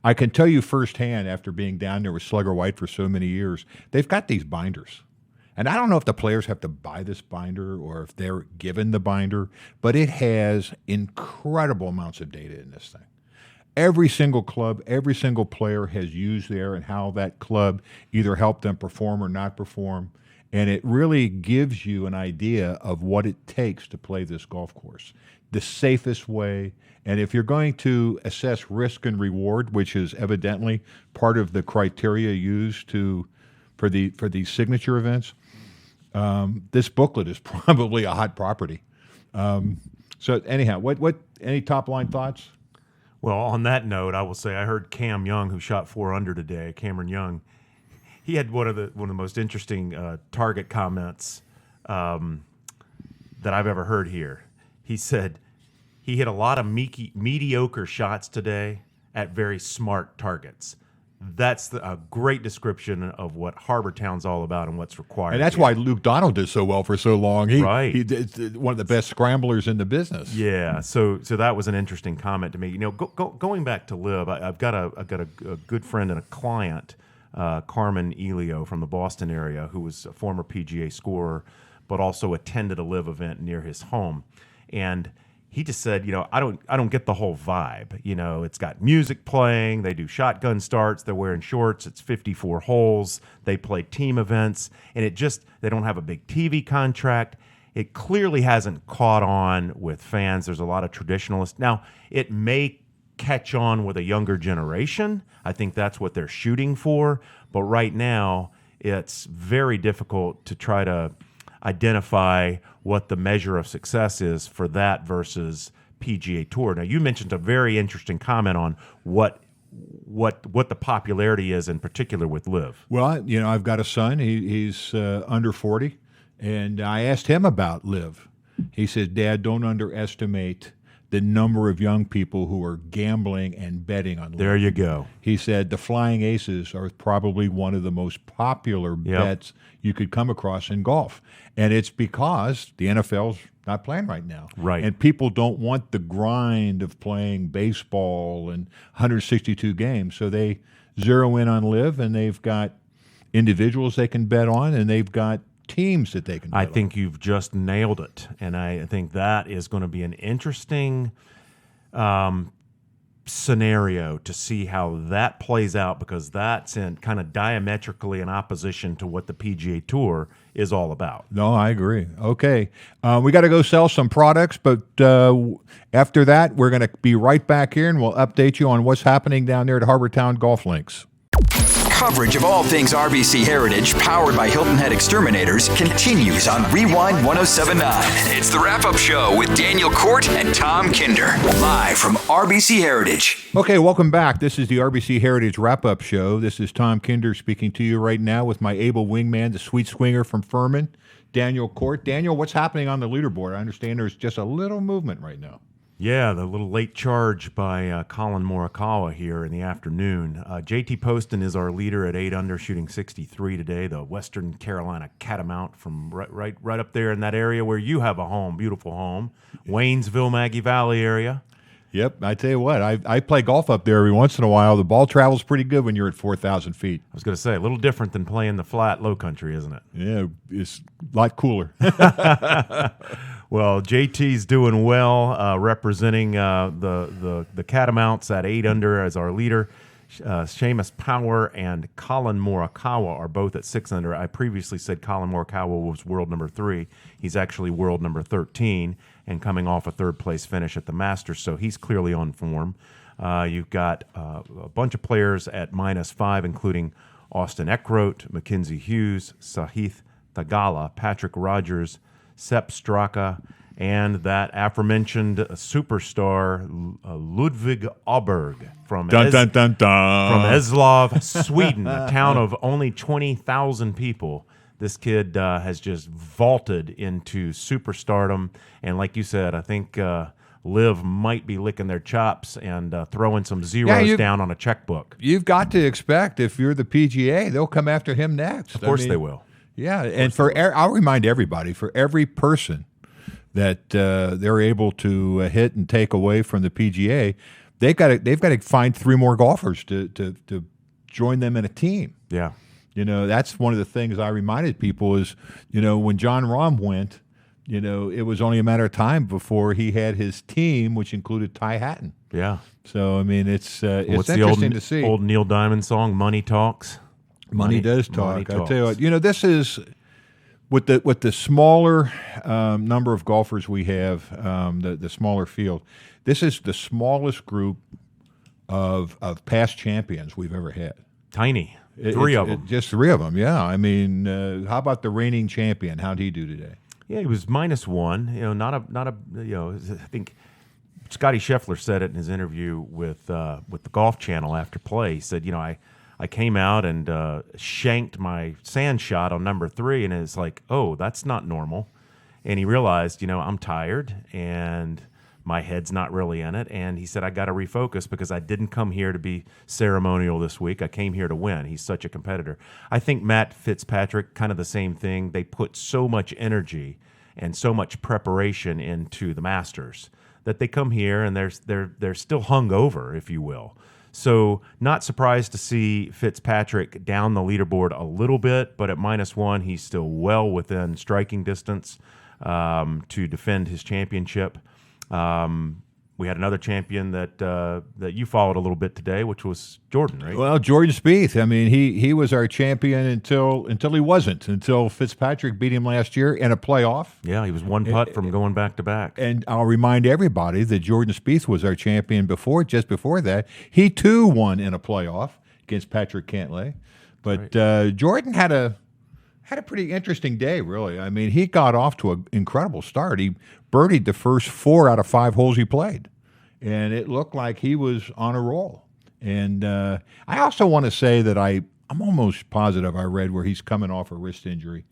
I can tell you firsthand, after being down there with Slugger White for so many years, they've got these binders. And I don't know if the players have to buy this binder or if they're given the binder, but it has incredible amounts of data in this thing. Every single club, every single player has used there and how that club either helped them perform or not perform. And it really gives you an idea of what it takes to play this golf course. the safest way. And if you're going to assess risk and reward, which is evidently part of the criteria used for these signature events, this booklet is probably a hot property. So anyhow, what any top line thoughts? Well, on that note, I will say I heard Cam Young, who shot 4 under today, Cameron Young. He had one of the most interesting target comments that I've ever heard here. He said he hit a lot of mediocre shots today at very smart targets. That's a great description of what Harbor Town's all about and what's required. And that's why Luke Donald did so well for so long. Right. He did one of the best scramblers in the business. Yeah. So that was an interesting comment to me. You know, going back to Liv, I've got a good friend and a client, Carmen Elio from the Boston area, who was a former PGA scorer, but also attended a Liv event near his home, and he just said, you know, I don't get the whole vibe. You know, it's got music playing. They do shotgun starts. They're wearing shorts. It's 54 holes. They play team events, and they don't have a big TV contract. It clearly hasn't caught on with fans. There's a lot of traditionalists. Now, it may catch on with a younger generation. I think that's what they're shooting for. But right now, it's very difficult to try to identify what the measure of success is for that versus PGA Tour. Now, you mentioned a very interesting comment on what the popularity is in particular with Liv. Well, you know, I've got a son. He's under 40, and I asked him about Liv. He said, "Dad, don't underestimate the number of young people who are gambling and betting on Liv." There you go. He said the Flying Aces are probably one of the most popular bets you could come across in golf. And it's because the NFL's not playing right now. Right. And people don't want the grind of playing baseball and 162 games. So they zero in on Liv, and they've got individuals they can bet on, and they've got teams that they can bet I think you've just nailed it. And I think that is going to be an interesting scenario to see how that plays out, because that's in kind of diametrically in opposition to what the PGA Tour is all about. No, I agree. Okay. We got to go sell some products, but after that, we're going to be right back here, and we'll update you on what's happening down there at Harbor Town Golf Links. Coverage of all things RBC Heritage, powered by Hilton Head Exterminators, continues on Rewind 1079. It's the wrap-up show with Daniel Cort and Tom Kinder, live from RBC Heritage. Okay, welcome back. This is the RBC Heritage wrap-up show. This is Tom Kinder speaking to you right now with my able wingman, the sweet swinger from Furman, Daniel Cort. Daniel, what's happening on the leaderboard? I understand there's just a little movement right now. Yeah, the little late charge by Colin Morikawa here in the afternoon. JT Poston is our leader at 8 under, shooting 63 today. The Western Carolina Catamount from right up there in that area where you have a home, beautiful home, Waynesville, Maggie Valley area. Yep, I tell you what, I play golf up there every once in a while. The ball travels pretty good when you're at 4,000 feet. I was going to say, a little different than playing the flat low country, isn't it? Yeah, it's a lot cooler. Well, JT's doing well, representing the Catamounts at 8 under as our leader. Seamus Power and Colin Morikawa are both at 6 under. I previously said Colin Morikawa was world number 3. He's actually world number 13 and coming off a third-place finish at the Masters, so he's clearly on form. You've got a bunch of players at -5, including Austin Eckroat, Mackenzie Hughes, Sahith Thagala, Patrick Rogers, Sepp Straka, and that aforementioned superstar Ludvig Åberg from Eslöv, Sweden, a town of only 20,000 people. This kid has just vaulted into superstardom, and like you said, I think Liv might be licking their chops and throwing some zeros down on a checkbook. You've got to expect, if you're the PGA, they'll come after him next. Of course they will. Yeah, and I'll remind everybody, for every person that they're able to hit and take away from the PGA, they've got to find 3 more golfers to join them in a team. Yeah. You know, that's one of the things I reminded people is, you know, when John Rahm went, you know, it was only a matter of time before he had his team, which included Ty Hatton. Yeah. So, I mean, it's What's interesting the to see. old Neil Diamond song, Money Talks? Money does talk. Money I tell you talks. what, you know, this is with the smaller number of golfers we have, the smaller field, this is the smallest group of past champions we've ever had. Tiny. Three of them. Just three of them, yeah. I mean, how about the reigning champion? How'd he do today? Yeah, he was -1. I think Scotty Scheffler said it in his interview with the Golf Channel after play. He said, I came out and shanked my sand shot on number 3, and it's like, oh, that's not normal. And he realized, I'm tired and my head's not really in it. And he said, I got to refocus because I didn't come here to be ceremonial this week. I came here to win. He's such a competitor. I think Matt Fitzpatrick, kind of the same thing. They put so much energy and so much preparation into the Masters that they come here and they're still hung over, if you will. So not surprised to see Fitzpatrick down the leaderboard a little bit, but at -1, he's still well within striking distance to defend his championship. We had another champion that you followed a little bit today, which was Jordan, right? Well, Jordan Spieth. I mean, he was our champion until he wasn't. Until Fitzpatrick beat him last year in a playoff. Yeah, he was one putt from going back to back. And I'll remind everybody that Jordan Spieth was our champion just before that. He too won in a playoff against Patrick Cantlay. But Jordan had a pretty interesting day, really. I mean, he got off to an incredible start. He birdied the first 4 out of 5 holes he played, and it looked like he was on a roll. And I also want to say that I'm almost positive I read where he's coming off a wrist injury.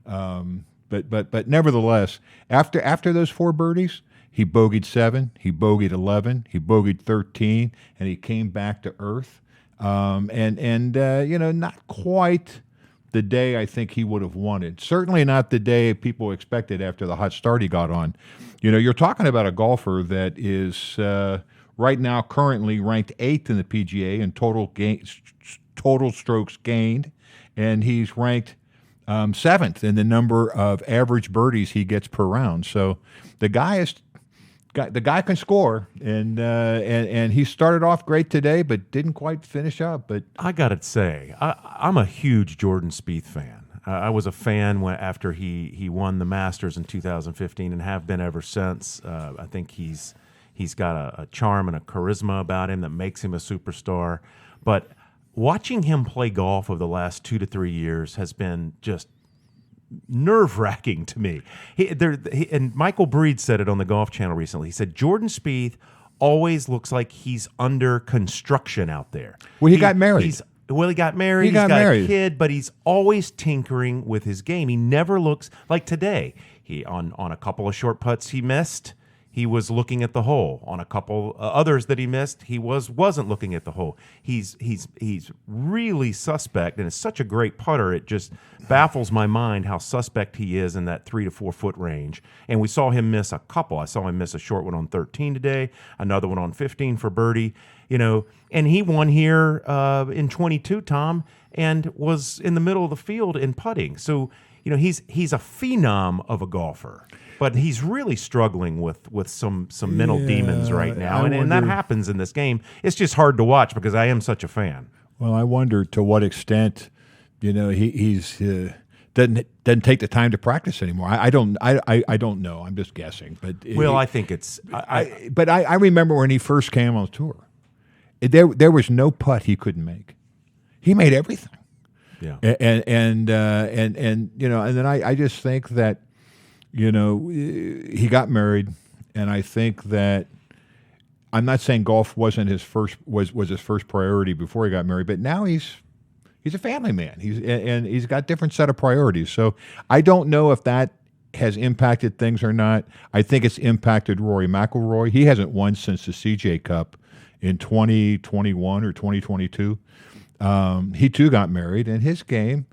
But nevertheless, after those 4 birdies, he bogeyed 7, he bogeyed 11, he bogeyed 13, and he came back to earth. Not quite the day I think he would have wanted. Certainly not the day people expected after the hot start he got on. You're talking about a golfer that is right now currently ranked 8th in the PGA in total strokes gained, and he's ranked 7th in the number of average birdies he gets per round. So the guy can score, and he started off great today, but didn't quite finish up. But I got to say, I'm a huge Jordan Spieth fan. I was a fan after he won the Masters in 2015, and have been ever since. I think he's got a charm and a charisma about him that makes him a superstar. But watching him play golf over the last 2 to 3 years has been just nerve-wracking to me. And Michael Breed said it on the Golf Channel recently. He said Jordan Spieth always looks like he's under construction out there. Well, he got married. He got married. He's got a kid, but he's always tinkering with his game. He never looks like today. He on a couple of short putts he missed, he was looking at the hole. On a couple others that he missed, he wasn't looking at the hole. He's really suspect, and it's such a great putter. It just baffles my mind how suspect he is in that 3 to 4 foot range. And we saw him miss a couple. I saw him miss a short one on 13 today, another one on 15 for birdie. And he won here in 22, Tom, and was in the middle of the field in putting. So he's a phenom of a golfer. But he's really struggling with some mental demons right now, and that happens in this game. It's just hard to watch because I am such a fan. Well, I wonder to what extent, he's doesn't take the time to practice anymore. I don't know. I'm just guessing. But I think it's. I remember when he first came on tour, there was no putt he couldn't make. He made everything. Yeah. And then I just think that. He got married, and I think that I'm not saying golf wasn't his first priority before he got married, but now he's a family man. He's got a different set of priorities. So I don't know if that has impacted things or not. I think it's impacted Rory McIlroy. He hasn't won since the CJ Cup in 2021 or 2022. He too got married, and his game,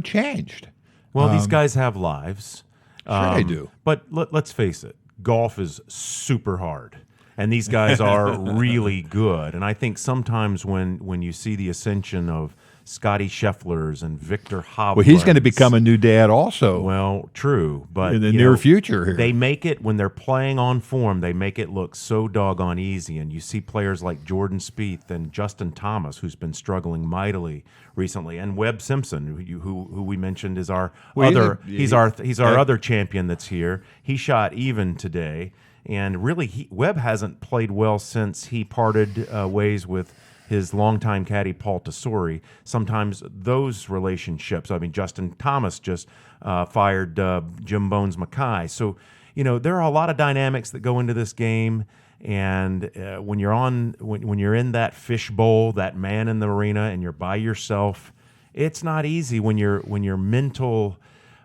changed. Well, these guys have lives. Sure they do. But let's face it, golf is super hard, and these guys are really good. And I think sometimes when you see the ascension of Scotty Schefflers and Victor Hovland. Well, he's going to become a new dad also. Well, true, but in the near future here. They make it, when they're playing on form, they make it look so doggone easy. And you see players like Jordan Spieth and Justin Thomas, who's been struggling mightily recently, and Webb Simpson, who we mentioned is our he's our other champion that's here. He shot even today, and really Webb hasn't played well since he parted ways with his longtime caddy Paul Tesori. Sometimes those relationships, I mean, Justin Thomas just fired Jim Bones Mackay. So, there are a lot of dynamics that go into this game. And when you're in that fishbowl, that man in the arena, and you're by yourself, it's not easy when your mental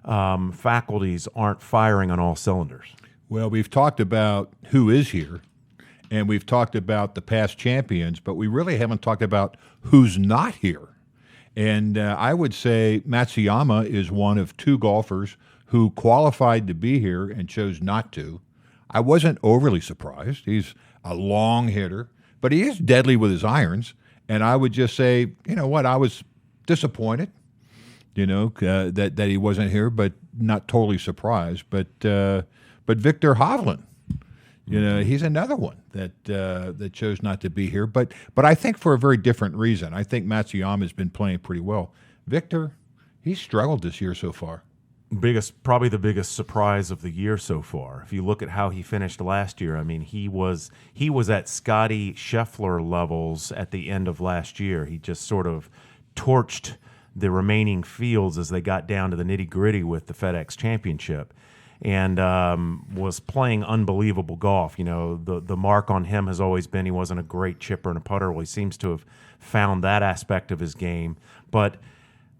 faculties aren't firing on all cylinders. Well, we've talked about who is here, and we've talked about the past champions, but we really haven't talked about who's not here. And I would say Matsuyama is one of two golfers who qualified to be here and chose not to. I wasn't overly surprised. He's a long hitter, but he is deadly with his irons. And I would just say, I was disappointed, that he wasn't here, but not totally surprised. But Victor Hovland, he's another one that chose not to be here. But I think for a very different reason. I think Matsuyama has been playing pretty well. Victor, he's struggled this year so far. Probably the biggest surprise of the year so far. If you look at how he finished last year, I mean, he was at Scotty Scheffler levels at the end of last year. He just sort of torched the remaining fields as they got down to the nitty-gritty with the FedEx Championship, and was playing unbelievable golf. The mark on him has always been he wasn't a great chipper and a putter. Well, he seems to have found that aspect of his game. But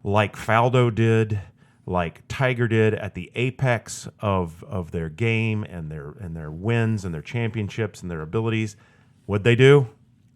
like Faldo did, like Tiger did at the apex of their game and their wins and their championships and their abilities, what'd they do?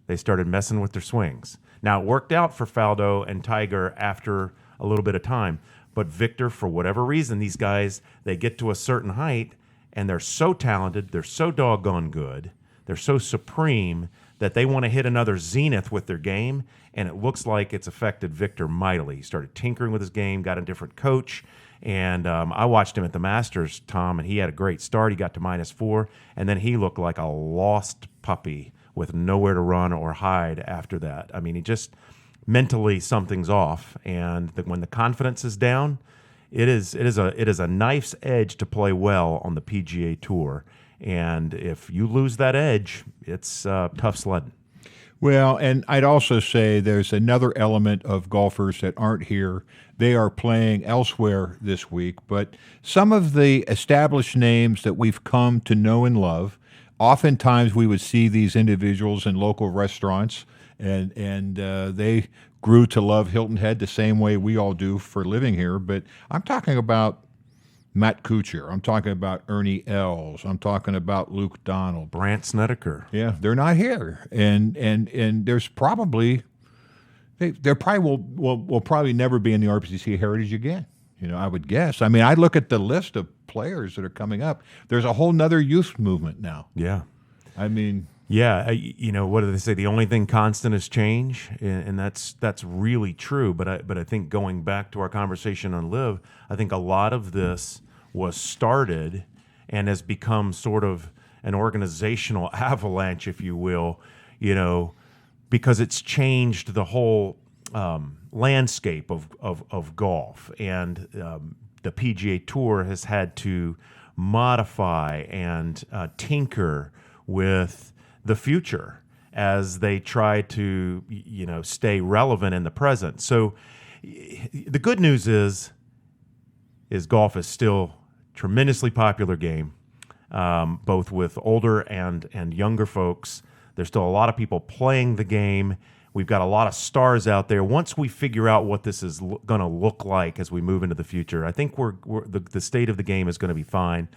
They started messing with their swings. Now, it worked out for Faldo and Tiger after a little bit of time, but Victor, for whatever reason, these guys, they get to a certain height and they're so talented, they're so doggone good, they're so supreme that they want to hit another zenith with their game, and it looks like it's affected Victor mightily. He started tinkering with his game, got a different coach, and I watched him at the Masters, Tom, and he had a great start. He got to -4, and then he looked like a lost puppy with nowhere to run or hide after that. I mean, he just mentally something's off, and when the confidence is down, it is a knife's edge to play well on the PGA Tour. And if you lose that edge, it's tough sledding. Well, and I'd also say there's another element of golfers that aren't here. They are playing elsewhere this week, but some of the established names that we've come to know and love, oftentimes we would see these individuals in local restaurants, and they grew to love Hilton Head the same way we all do for living here. But I'm talking about Matt Kuchar. I'm talking about Ernie Els. I'm talking about Luke Donald. Brandt Snedeker. Yeah, they're not here, and there's probably they probably will probably never be in the RBC Heritage again. I would guess. I mean, I look at the list of players that are coming up. There's a whole nother youth movement now. Yeah, I mean. Yeah, what do they say? The only thing constant is change, and that's really true. But I think going back to our conversation on Live, I think a lot of this was started and has become sort of an organizational avalanche, if you will, because it's changed the whole landscape of golf, and the PGA Tour has had to modify and tinker with the future as they try to, stay relevant in the present. So the good news is golf is still a tremendously popular game, both with older and younger folks. There's still a lot of people playing the game. We've got a lot of stars out there. Once we figure out what this is going to look like as we move into the future, I think the state of the game is going to be fine.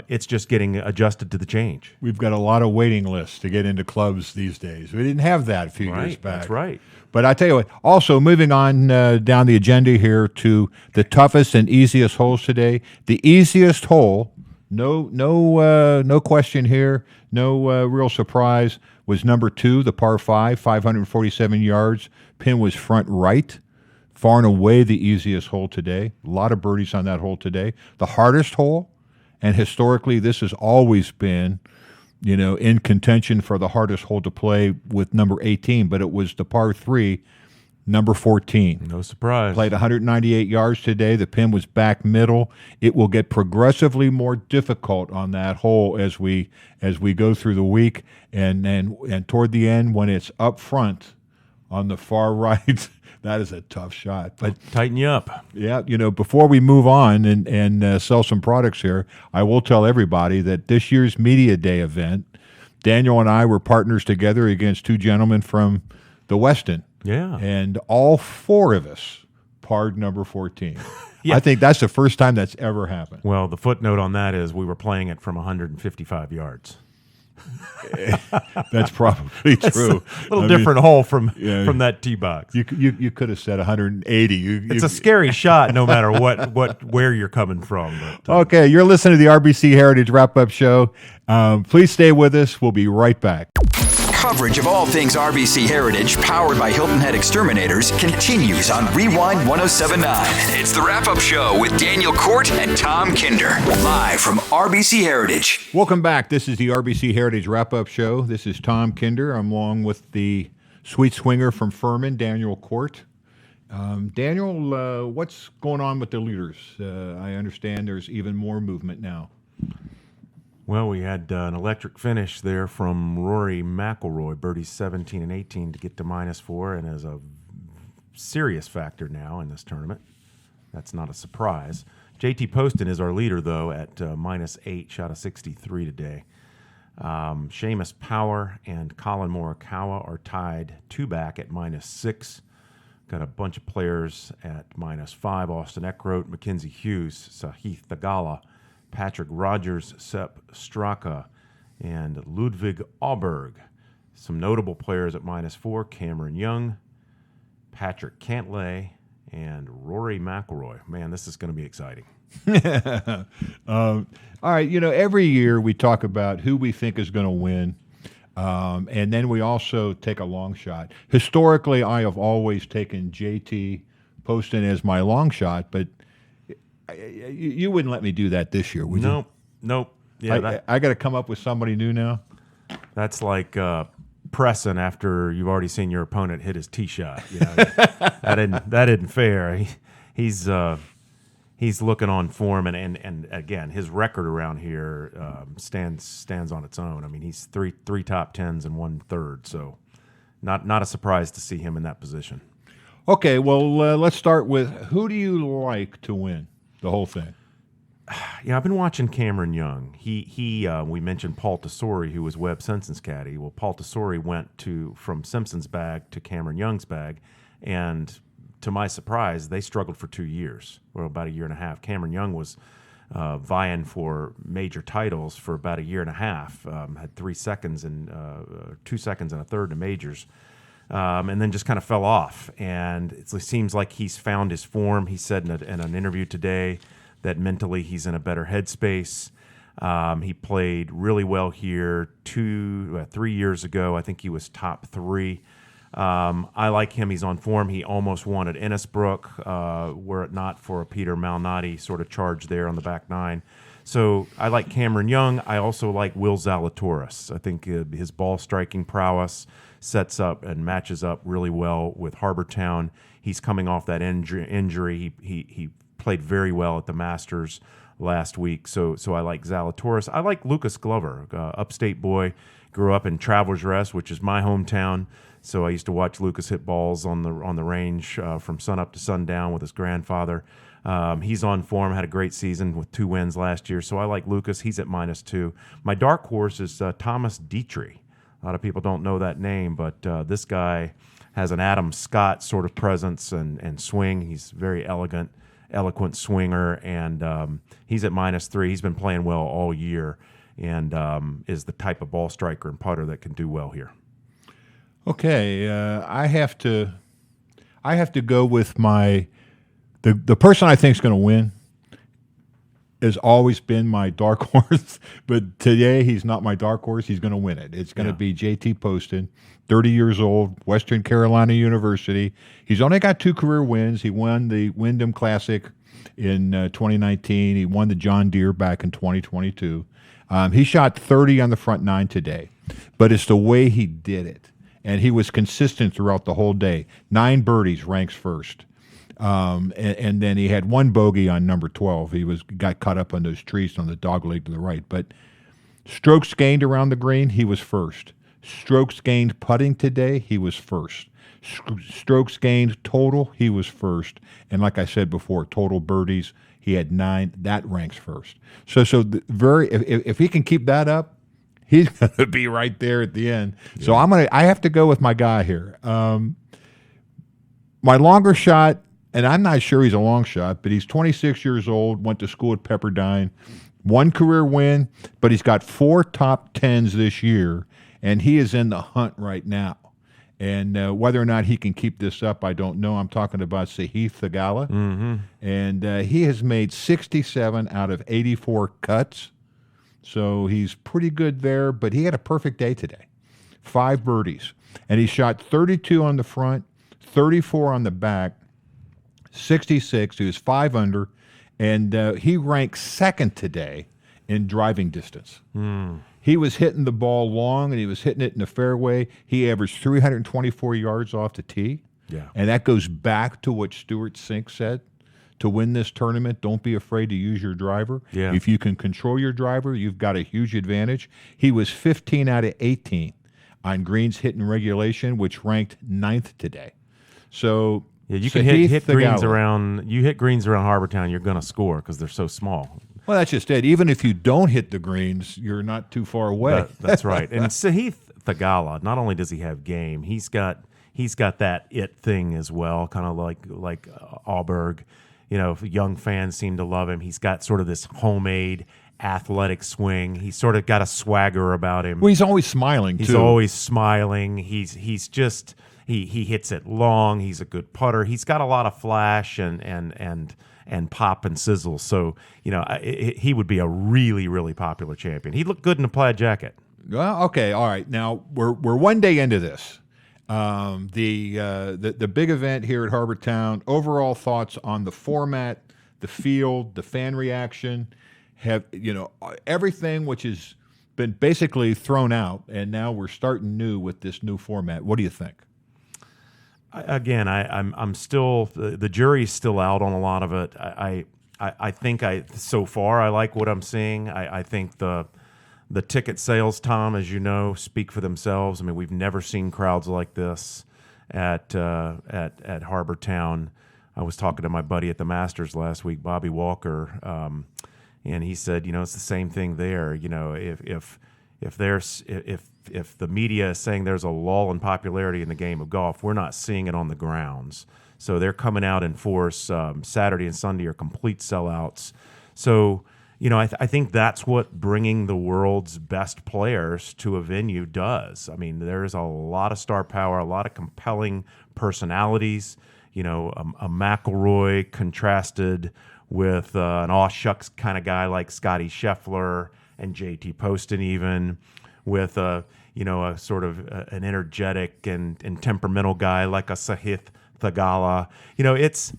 It's just getting adjusted to the change. We've got a lot of waiting lists to get into clubs these days. We didn't have that a few years back. That's right. But I tell you what, also moving on down the agenda here to the toughest and easiest holes today. The easiest hole, no question here, no real surprise, was number 2, the par 5, 547 yards. Pin was front right. Far and away the easiest hole today. A lot of birdies on that hole today. The hardest hole, and historically this has always been, in contention for the hardest hole to play with number 18, but it was the par 3, number 14. No surprise. Played 198 yards today. The pin was back middle. It will get progressively more difficult on that hole as we go through the week, and toward the end when it's up front on the far right. That is a tough shot. But tighten you up. Yeah, before we move on and sell some products here, I will tell everybody that this year's Media Day event, Daniel and I were partners together against two gentlemen from the Westin. Yeah. And all four of us parred number 14. Yeah. I think that's the first time that's ever happened. Well, the footnote on that is we were playing it from 155 yards. That's probably true. A little different hole from that tee box. You could have said 180. It's a scary shot, no matter where you're coming from. But, okay, you're listening to the RBC Heritage Wrap-Up Show. Please stay with us. We'll be right back. Coverage of all things RBC Heritage, powered by Hilton Head Exterminators, continues on Rewind 1079. It's the wrap-up show with Daniel Cort and Tom Kinder, live from RBC Heritage. Welcome back. This is the RBC Heritage Wrap-Up Show. This is Tom Kinder. I'm along with the sweet swinger from Furman, Daniel Cort. Daniel, what's going on with the leaders? I understand there's even more movement now. Well, we had an electric finish there from Rory McIlroy, birdies 17 and 18 to get to -4, and is a serious factor now in this tournament. That's not a surprise. JT Poston is our leader, though, at -8, shot a 63 today. Seamus Power and Colin Morikawa are tied 2 back at -6. Got a bunch of players at -5. Austin Eckroat, Mackenzie Hughes, Sahith Thagala, Patrick Rogers, Sepp Straka, and Ludwig Auberg. Some notable players at -4, Cameron Young, Patrick Cantlay, and Rory McIlroy. Man, this is going to be exciting. All right, every year we talk about who we think is going to win, and then we also take a long shot. Historically, I have always taken JT Poston as my long shot, but you wouldn't let me do that this year, would you? Nope. Yeah, I got to come up with somebody new now. That's like pressing after you've already seen your opponent hit his tee shot. That isn't fair. He's looking on form, and again, his record around here stands on its own. I mean, he's three top tens and 1/3, so not a surprise to see him in that position. Okay, well, let's start with who do you like to win the whole thing? Yeah, I've been watching Cameron Young. We mentioned Paul Tesori, who was Webb Simpson's caddy. Well, Paul Tesori went from Simpson's bag to Cameron Young's bag, and to my surprise, they struggled for 2 years, or about a year and a half. Cameron Young was vying for major titles for about a year and a half. Had 3 seconds and 2 seconds and a third in majors. And then just kind of fell off. And it seems like he's found his form. He said in an interview today that mentally he's in a better headspace. He played really well here 3 years ago. I think he was top 3. I like him. He's on form. He almost won at Innisbrook, were it not for a Peter Malnati sort of charge there on the back 9. So I like Cameron Young. I also like Will Zalatoris. I think his ball striking prowess sets up and matches up really well with Harbortown. He's coming off that injury. He played very well at the Masters last week. So I like Zalatoris. I like Lucas Glover, upstate boy, grew up in Travelers Rest, which is my hometown. So I used to watch Lucas hit balls on the range from sunup to sundown with his grandfather. He's on form, had a great season with 2 wins last year. So I like Lucas. He's at -2. My dark horse is Thomas Dietrich. A lot of people don't know that name, but this guy has an Adam Scott sort of presence and swing. He's very eloquent swinger, and he's at -3. He's been playing well all year, and is the type of ball striker and putter that can do well here. Okay, I have to go with the person I think is going to win. has always been my dark horse, but today he's not my dark horse. He's going to win it. It's going to be JT Poston, 30 years old, Western Carolina University. He's only got 2 career wins. He won the Wyndham Classic in 2019. He won the John Deere back in 2022. He shot 30 on the front 9 today, but it's the way he did it. And he was consistent throughout the whole day. 9 birdies, ranks first. And then he had 1 bogey on number 12. He got caught up on those trees on the dog leg to the right. But strokes gained around the green, he was first. Strokes gained putting today, he was first. Strokes gained total, he was first. And like I said before, total birdies, he had 9. That ranks first. So if he can keep that up, he's going to be right there at the end. Yeah. So I have to go with my guy here. My longer shot, and I'm not sure he's a long shot, but he's 26 years old, went to school at Pepperdine, 1 career win, but he's got 4 top 10s this year, and he is in the hunt right now. And whether or not he can keep this up, I don't know. I'm talking about Sahith Theegala. Mm-hmm. And he has made 67 out of 84 cuts. So he's pretty good there, but he had a perfect day today. 5 birdies. And he shot 32 on the front, 34 on the back, 66. He was 5 under. And he ranks 2nd today in driving distance. He was hitting the ball long, and he was hitting it in the fairway. He averaged 324 yards off the tee. Yeah. And that goes back to what Stuart Sink said. To win this tournament, don't be afraid to use your driver. Yeah. If you can control your driver, you've got a huge advantage. He was 15 out of 18 on greens hit in regulation, which ranked 9th today. So yeah, you can hit greens around. You hit greens around Harbortown, you're going to score because they're so small. Well, that's just it. Even if you don't hit the greens, you're not too far away. That's right. And Sahith Theegala, not only does he have game, he's got that it thing as well, kind of like Auberg. You know, young fans seem to love him. He's got sort of this homemade athletic swing. He's sort of got a swagger about him. Well, he's always smiling, too. He's always smiling. He's just he hits it long. He's a good putter. He's got a lot of flash and pop and sizzle. So, you know, he would be a really, really popular champion. He'd look good in a plaid jacket. Well, okay, all right. Now, we're one day into this. The big event here at Harbortown, overall thoughts on the format, the field, the fan reaction, everything which has been basically thrown out, and now we're starting new with this new format. What do you think? I'm still the jury's still out on a lot of it. I think so far I like what I'm seeing. I think the ticket sales, Tom, as you know, speak for themselves. I mean, we've never seen crowds like this at Harbortown. I was talking to my buddy at the Masters last week, Bobby Walker, and he said, you know, it's the same thing there. You know, if the media is saying there's a lull in popularity in the game of golf, we're not seeing it on the grounds. So they're coming out in force. Saturday and Sunday are complete sellouts. So, you know, I think that's what bringing the world's best players to a venue does. I mean, there's a lot of star power, a lot of compelling personalities. You know, a McIlroy contrasted with an aw shucks kind of guy like Scotty Scheffler and JT Poston, even with a sort of an energetic and temperamental guy like a Sahith Theegala. You know, it's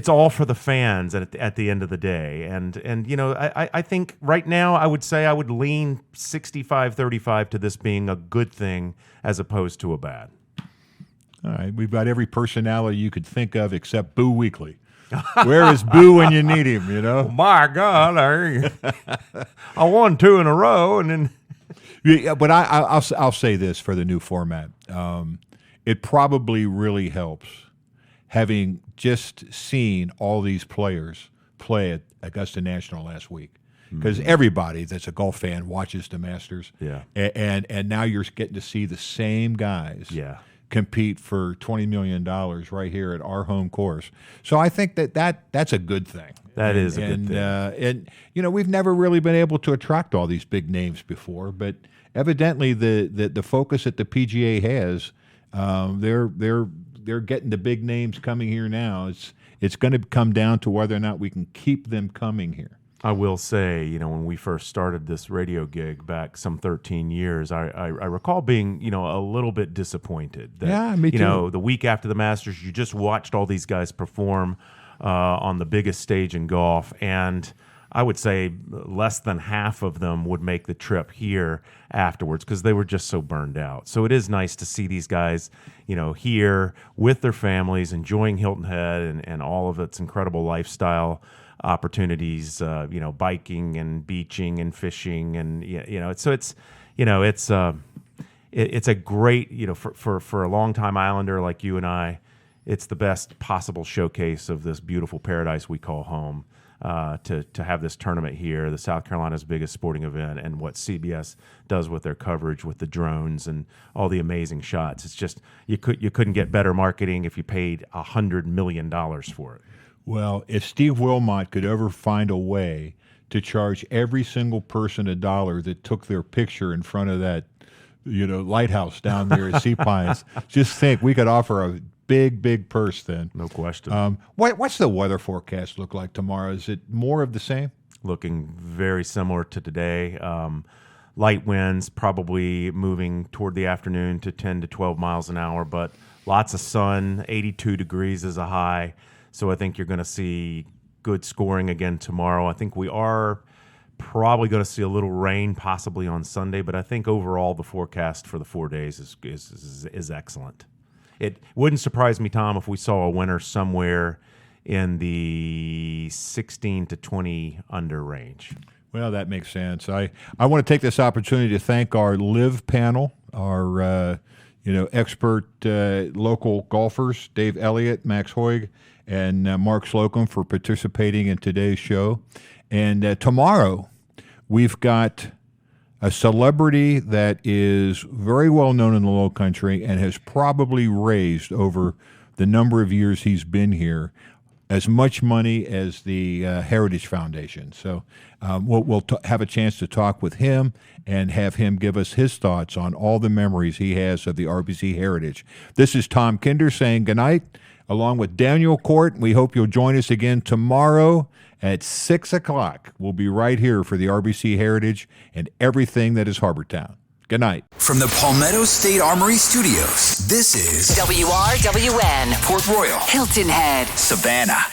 all for the fans at the end of the day. And you know, I think right now I would say I would lean 65-35 to this being a good thing as opposed to a bad. All right, we've got every personality you could think of except Boo Weekley. Where is Boo when you need him, you know? Oh, my God, I won 2 in a row, and then... Yeah, but I'll say this for the new format. It probably really helps having just seen all these players play at Augusta National last week. Because everybody that's a golf fan watches the Masters. Yeah. And now you're getting to see the same guys compete for $20 million right here at our home course. So I think that's a good thing. That is a good thing. And you know, we've never really been able to attract all these big names before, but evidently the focus that the PGA has, they're getting the big names coming here now. it's going to come down to whether or not we can keep them coming here. I will say, when we first started this radio gig back some 13 years, I recall being, a little bit disappointed. That, Yeah, me too. The week after the Masters, you just watched all these guys perform on the biggest stage in golf, and I would say less than half of them would make the trip here afterwards because they were just so burned out. So it is nice to see these guys, here with their families, enjoying Hilton Head and all of its incredible lifestyle opportunities, biking and beaching and fishing, and it's a great, for a longtime Islander like you and I, it's the best possible showcase of this beautiful paradise we call home. To have this tournament here, the South Carolina's biggest sporting event, and what CBS does with their coverage with the drones and all the amazing shots. It's just you couldn't get better marketing if you paid $100 million for it. Well, if Steve Wilmot could ever find a way to charge every single person $1 that took their picture in front of that, lighthouse down there at Sea Pines, just think we could offer a big purse then. No question. What's the weather forecast look like tomorrow? Is it more of the same? Looking very similar to today. Light winds probably moving toward the afternoon to 10 to 12 miles an hour, but lots of sun, 82 degrees is a high. So I think you're going to see good scoring again tomorrow. I think we are probably going to see a little rain possibly on Sunday, but I think overall the forecast for the 4 days is excellent. It wouldn't surprise me, Tom, if we saw a winner somewhere in the 16 to 20 under range. Well, that makes sense. I want to take this opportunity to thank our live panel, our expert local golfers, Dave Elliott, Max Hoig, and Mark Slocum for participating in today's show. And tomorrow we've got a celebrity that is very well known in the Low Country and has probably raised over the number of years he's been here as much money as the Heritage Foundation. So we'll have a chance to talk with him and have him give us his thoughts on all the memories he has of the RBC Heritage. This is Tom Kinder saying goodnight, along with Daniel Cort. We hope you'll join us again tomorrow at 6 o'clock. We'll be right here for the RBC Heritage and everything that is Harbortown. Good night. From the Palmetto State Armory Studios, this is WRWN, Port Royal, Hilton Head. Savannah.